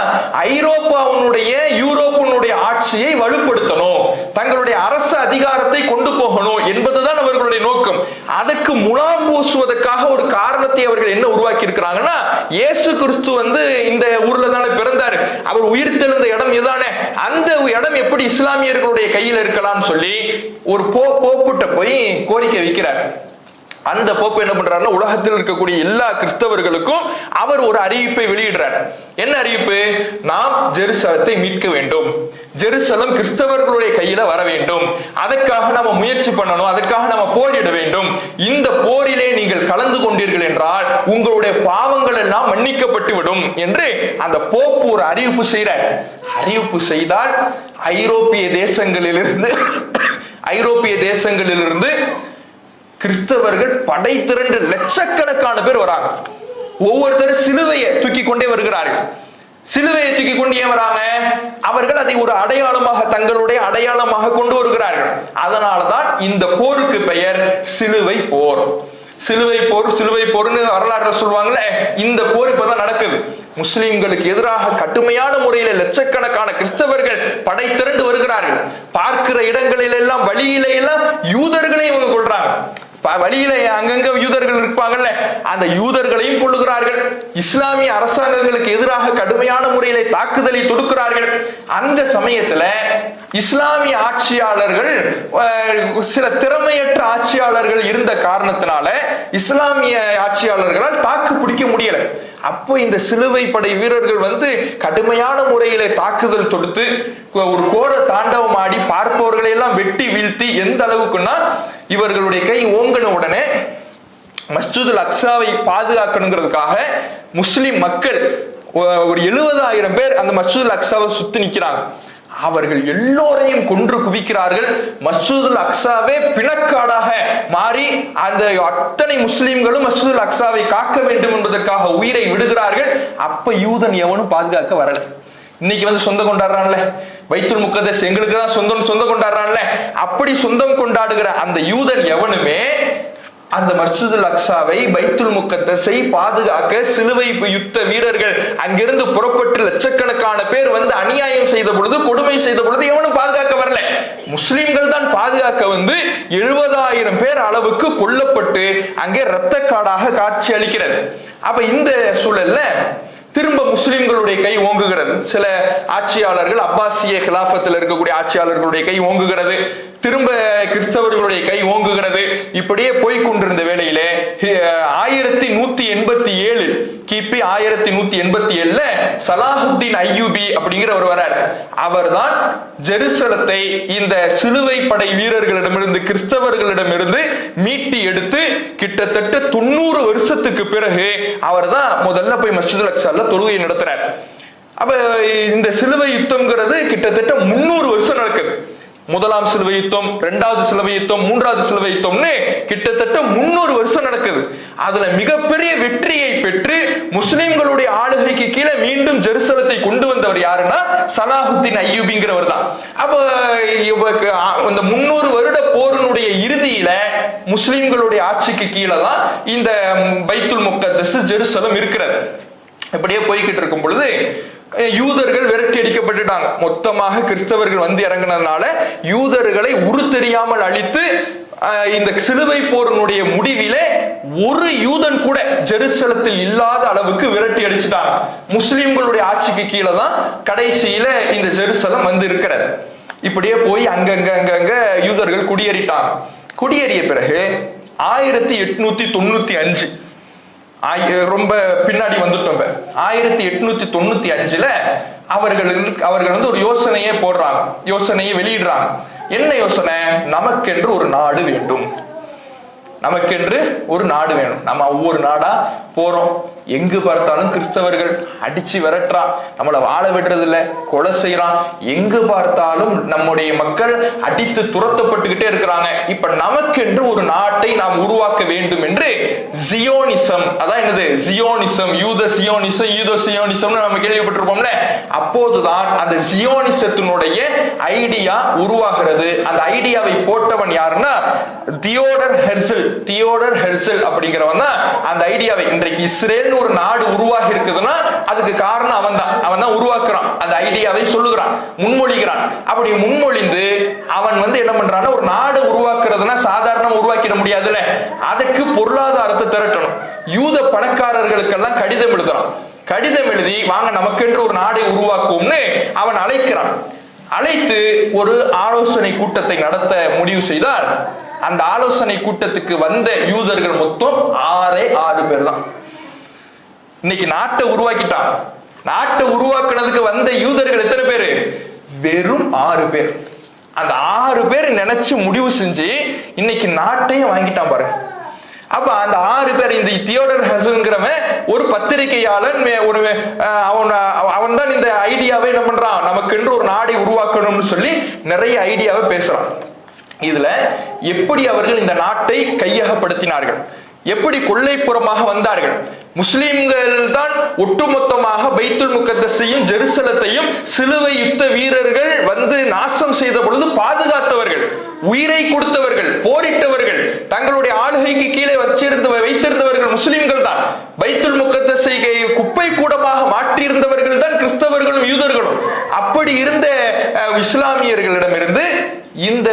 யூரோப்பினுடைய ஆட்சியை வலுப்படுத்தணும், தங்களுடைய அரசு அதிகாரத்தை கொண்டு போகணும் என்பதுதான் அவர்களுடைய நோக்கம். அதுக்கு முலாம் பூசுவதற்காக ஒரு காரணத்தை அவர்கள் என்ன உருவாக்கி இருக்கிறாங்கன்னா, இயேசு கிறிஸ்து இந்த ஊர்ல தானே பிறந்தாரு, அவர் உயிர்த்தெழுந்த இடம் இதுதானே, அந்த இடம் எப்படி இஸ்லாமியர்களுடைய கையில் இருக்கலாம் சொல்லி ஒரு போப்புட்ட போய் கோரிக்கை வைக்கிறார். அந்த போப்பு என்ன பண்றாருன்னா, உலகத்தில் இருக்கக்கூடிய எல்லா கிறிஸ்தவர்களுக்கும் அவர் ஒரு அறிவிப்பை வெளியிடுறார். என்ன அறிவிப்பு? நாம் ஜெருசலத்தை மீட்க வேண்டும், ஜெருசலம் கிறிஸ்தவர்களுடைய கையில வர வேண்டும், அதற்காக நம்ம முயற்சி பண்ணணும், அதற்காக நம்ம போரிட வேண்டும். இந்த போரிலே நீங்கள் கலந்து கொண்டீர்கள் என்றால் உங்களுடைய பாவங்கள் எல்லாம் மன்னிக்கப்பட்டு விடும் என்று அந்த போப்பு ஒரு அறிவிப்பு செய்கிறார். அறிவிப்பு செய்தால் ஐரோப்பிய தேசங்களிலிருந்து கிறிஸ்தவர்கள் படை திரண்டு லட்சக்கணக்கான பேர் வராங்க. ஒவ்வொருத்தரும் சிலுவையை தூக்கி கொண்டே வருகிறார்கள். சிலுவையை தூக்கி கொண்டு ஏன் வராங்க? அவர்கள் அதை ஒரு அடையாளமாக, தங்களுடைய அடையாளமாக கொண்டு வருகிறார்கள். அதனாலதான் இந்த போருக்கு பெயர் சிலுவை போர். சிலுவை போர்னு வரலாறு சொல்லுவாங்களே, இந்த போர் இப்பதான் நடக்குது. முஸ்லிம்களுக்கு எதிராக கடுமையான முறையில லட்சக்கணக்கான கிறிஸ்தவர்கள் படை திரண்டு வருகிறார்கள். பார்க்கிற இடங்களில் எல்லாம், வழியில எல்லாம் யூதர்களையும் இவங்க கொள்றாங்க. வழியில அங்கங்க யூதர்கள் இருப்பாங்கல்ல, அந்த யூதர்களையும் கொள்ளுகிறார்கள். இஸ்லாமிய அரசாங்கங்களுக்கு எதிராக கடுமையான முறையில தாக்குதலை தொடுக்கிறார்கள். அந்த சமயத்துல இஸ்லாமிய ஆட்சியாளர்கள், சில திறமையற்ற ஆட்சியாளர்கள் இருந்த காரணத்தினால இஸ்லாமிய ஆட்சியாளர்களால் தாக்கு பிடிக்க முடியல. அப்போ இந்த சிலுவை படை வீரர்கள் கடுமையான முறையில தாக்குதல் தொடுத்து ஒரு கோர தாண்டவம் ஆடி பார்ப்பவர்களை எல்லாம் வெட்டி வீழ்த்தி, எந்த அளவுக்குன்னா இவர்களுடைய கை ஓங்கின உடனே மஸ்ஜிதுல் அக்ஸாவை பாதுகாக்கணுங்கிறதுக்காக முஸ்லிம் மக்கள் ஒரு 70,000 பேர் அந்த மஸ்ஜிதுல் அக்ஸாவை சுத்தி நிக்கிறாங்க. அவர்கள் எல்லோரையும் கொன்று குவிக்கிறார்கள். மஸ்ஜிதுல் அக்ஸாவே பிணக்காடாக மாறி அந்த அத்தனை முஸ்லிம்களும் மஸ்ஜிதுல் அக்ஸாவை காக்க வேண்டும் என்பதற்காக உயிரை விடுகிறார்கள். அப்ப யூதன் எவனும் பாதுகாக்க வரல. இன்னைக்கு சொந்தம் கொண்டாடுறான்ல, பைத்துல் முகத்தஸ் எங்களுக்கு தான் சொந்தம் கொண்டாடுறான்ல, அப்படி சொந்தம் கொண்டாடுகிற அந்த யூதன் எவனுமே அந்த மஸ்ஜிதுல் அக்ஸாவை, பைத்துல் முகத்தஸை பாதுகாக்க சிலுவை யுத்த வீரர்கள் அங்கிருந்து புறப்பட்டு லட்சக்கணக்கான பேர் அநியாயம் செய்த பொழுது, கொடுமை செய்த பொழுது எவனும் பாதுகாக்க வரல. முஸ்லிம்கள் தான் பாதுகாக்க 70,000 பேர் அளவுக்கு கொல்லப்பட்டு அங்கே இரத்த காடாக காட்சி அளிக்கிறது. அப்ப இந்த சூழல்ல திரும்ப முஸ்லிம்களுடைய கை ஓங்குகிறது. சில ஆட்சியாளர்கள், அப்பாசிய கிலாஃபத்தில் இருக்கக்கூடிய ஆட்சியாளர்களுடைய கை ஓங்குகிறது, திரும்ப கிறிஸ்தவர்களுடைய கை ஓங்குகிறது. இப்படியே போய்கொண்டிருந்த வேளையிலே 1187 கிபி 1187 சலாஹுத்தீன் அய்யூபி அப்படிங்கிறவர் வரார். அவர் தான் ஜெருசலத்தை இந்த சிலுவை படை வீரர்களிடமிருந்து, கிறிஸ்தவர்களிடமிருந்து மீட்டி எடுத்து கிட்டத்தட்ட 90 வருஷத்துக்கு பிறகு அவர் தான் முதல்ல போய் மஸ்ஜிதுல் அக்ஸால தொழுகை நடத்துறார். அப்ப இந்த சிலுவை யுத்தம்ங்கிறது கிட்டத்தட்ட 300 வருஷம் நடக்குது. முதலாம் சிலுவை யுத்தம், இரண்டாவது சிலுவை யுத்தம், மூன்றாவது சிலுவை யுத்தம்னு கிட்டத்தட்ட 300 வருஷம் நடக்குது. அதுல மிகப்பெரிய வெற்றியை பெற்று முஸ்லிம்களுடைய ஆளுகைக்கு கீழே மீண்டும் ஜெருசலத்தை கொண்டு வந்தவர் யாருன்னா சலாஹுத்தீன் அய்யூபிங்கிறவர் தான். அப்ப இந்த 300 வருட போரினுடைய இறுதியில முஸ்லிம்களுடைய ஆட்சிக்கு கீழே தான் இந்த பைத்துல் முக்கத்தஸ் ஜெருசலம் இருக்கிறது. இப்படியே போய்கிட்டு இருக்கும் பொழுது யூதர்கள் விரட்டி அடிக்கப்பட்டுட்டாங்க. மொத்தமாக கிறிஸ்தவர்கள் வந்து இறங்கினதுனால யூதர்களை உரு தெரியாமல் அழித்து இந்த சிலுவை போரினுடைய முடிவிலே ஒரு யூதன் கூட ஜெருசலத்தில் இல்லாத அளவுக்கு விரட்டி அடிச்சுட்டாங்க. முஸ்லிம்களுடைய ஆட்சிக்கு கீழே தான் கடைசியில இந்த ஜெருசலம் வந்து இருக்கிறது. இப்படியே போய் அங்கங்க யூதர்கள் குடியேறிட்டாங்க. குடியேறிய பிறகு 1895 ரொம்ப பின்னாடி வந்துட்டோம். 1895 அவர்கள் வந்து ஒரு யோசனையே போடுறாங்க, யோசனையை வெளியிடுறாங்க. என்ன யோசனை? நமக்கென்று ஒரு நாடு வேண்டும், நமக்கென்று ஒரு நாடு வேணும். நம்ம ஒவ்வொரு நாடா போறோம், எங்கு பார்த்தாலும் கிறிஸ்தவர்கள் அடிச்சு விரட்டுறான், நம்மளை வாழ விடுறது இல்ல, கொலை செய்யறான், எங்கு பார்த்தாலும் நம்முடைய மக்கள் அடித்து துரத்தப்பட்டுக்கிட்டே இருக்கிறாங்க. இப்ப நமக்கென்று ஒரு நாட்டை நாம் உருவாக்க வேண்டும் என்று ஜியோனிசம், அதான் என்னது ஜியோனிசம், யூத சியோனிசம் நம்ம கேள்விப்பட்டிருப்போம்ல. அப்போதுதான் அந்த ஜியோனிசத்தினுடைய ஐடியா உருவாகிறது. அந்த ஐடியாவை போட்டவன் யாருன்னா தியோடர் ஹெர்சல் அப்படிங்கிறவன் தான் அந்த ஐடியாவை, இன்றைக்கு இஸ்ரேல் ஒரு நாடு உருவாகி இருக்குதுன்னா அதுக்கு காரணம் அவன் தான் உருவாக்குறான். அந்த ஐடியாவை சொல்லுகிறான், முன்மொழிகிறான். அப்படி முன்மொழிந்து அவன் வந்து என்ன பண்றான்னா, ஒரு நாடு உருவாக்குறதுன்னா சாதாரண உருவாக்கிட முடியாதுல்ல, அதுக்கு பொருளாதாரத்தை திரட்டணும். யூத பணக்காரர்களுக்கெல்லாம் கடிதம் எழுதுறான். கடிதம் எழுதி வாங்க நமக்கென்று ஒரு நாடை உருவாக்குவோம்னு அவன் அழைக்கிறான். அழைத்து ஒரு ஆலோசனை கூட்டத்தை நடத்த முடிவு செய்தால் அந்த ஆலோசனை கூட்டத்துக்கு வந்த யூதர்கள் மொத்தம் 6 பேர் தான். இன்னைக்கு நாட்டை உருவாக்கிட்டான். நாட்டை உருவாக்குனதுக்கு வந்த யூதர்கள் எத்தனை பேரு? வெறும் 6 பேர். அந்த 6 பேர் நினைச்சு முடிவு செஞ்சு இன்னைக்கு நாட்டையும் வாங்கிட்டான் பாருங்க. அப்ப அந்த 6 பேர், இந்த தியோடர் ஹெர்சல்ங்கிறவன் ஒரு பத்திரிகையாளன், அவன் தான் இந்த ஐடியாவை என்ன பண்றான், நமக்கென்று ஒரு நாடை உருவாக்கணும்னு சொல்லி நிறைய ஐடியாவை பேசுறான். இதுல எப்படி அவர்கள் இந்த நாட்டை கையகப்படுத்தினார்கள், எப்படி கொள்ளைப்புறமாக வந்தார்கள், முஸ்லிம்கள் தான் ஒட்டுமொத்தமாக பைத்துல் முக்கத்தஸையும் ஜெருசலத்தையும் சிலுவை யுத்த வீரர்கள் வந்து நாசம் செய்த பொழுது பாதுகாத்தவர்கள், உயிரை கொடுத்தவர்கள், போரிட்டவர்கள், தங்களுடைய ஆளுகைக்கு கீழே வைத்திருந்தவர்கள் முஸ்லிம்கள் தான். பைத்துல் முக்கத்தஸை குப்பை கூடமாக மாற்றியிருந்தவர்கள் தான் கிறிஸ்தவர்களும் யூதர்களும். அப்படி இருந்த இஸ்லாமியர்களிடமிருந்து இந்த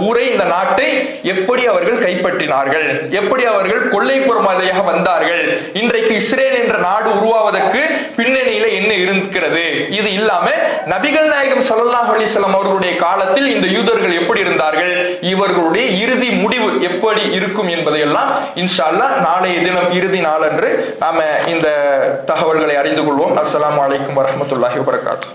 ஊரை, இந்த நாட்டை எப்படி அவர்கள் கைப்பற்றினார்கள், எப்படி அவர்கள் கொள்ளைப்புறமாக வந்தார்கள், இன்றைக்கு இஸ்ரேல் என்ற நாடு உருவாவதற்கு பின்னணியில என்ன இருக்கிறது, இது இல்லாம நபிகள் நாயகம் ஸல்லல்லாஹு அலைஹி வஸல்லம் அவர்களுடைய காலத்தில் இந்த யூதர்கள் எப்படி இருந்தார்கள், இவர்களுடைய இறுதி முடிவு எப்படி இருக்கும் என்பதையெல்லாம் இன்ஷா அல்லாஹ் நாளைய தினம் இறுதி நாளன்று நாம இந்த தகவல்களை அறிந்து கொள்வோம். அஸ்ஸலாமு அலைக்கும் வரஹ்மத்துல்லாஹி வபரகாத்துஹு.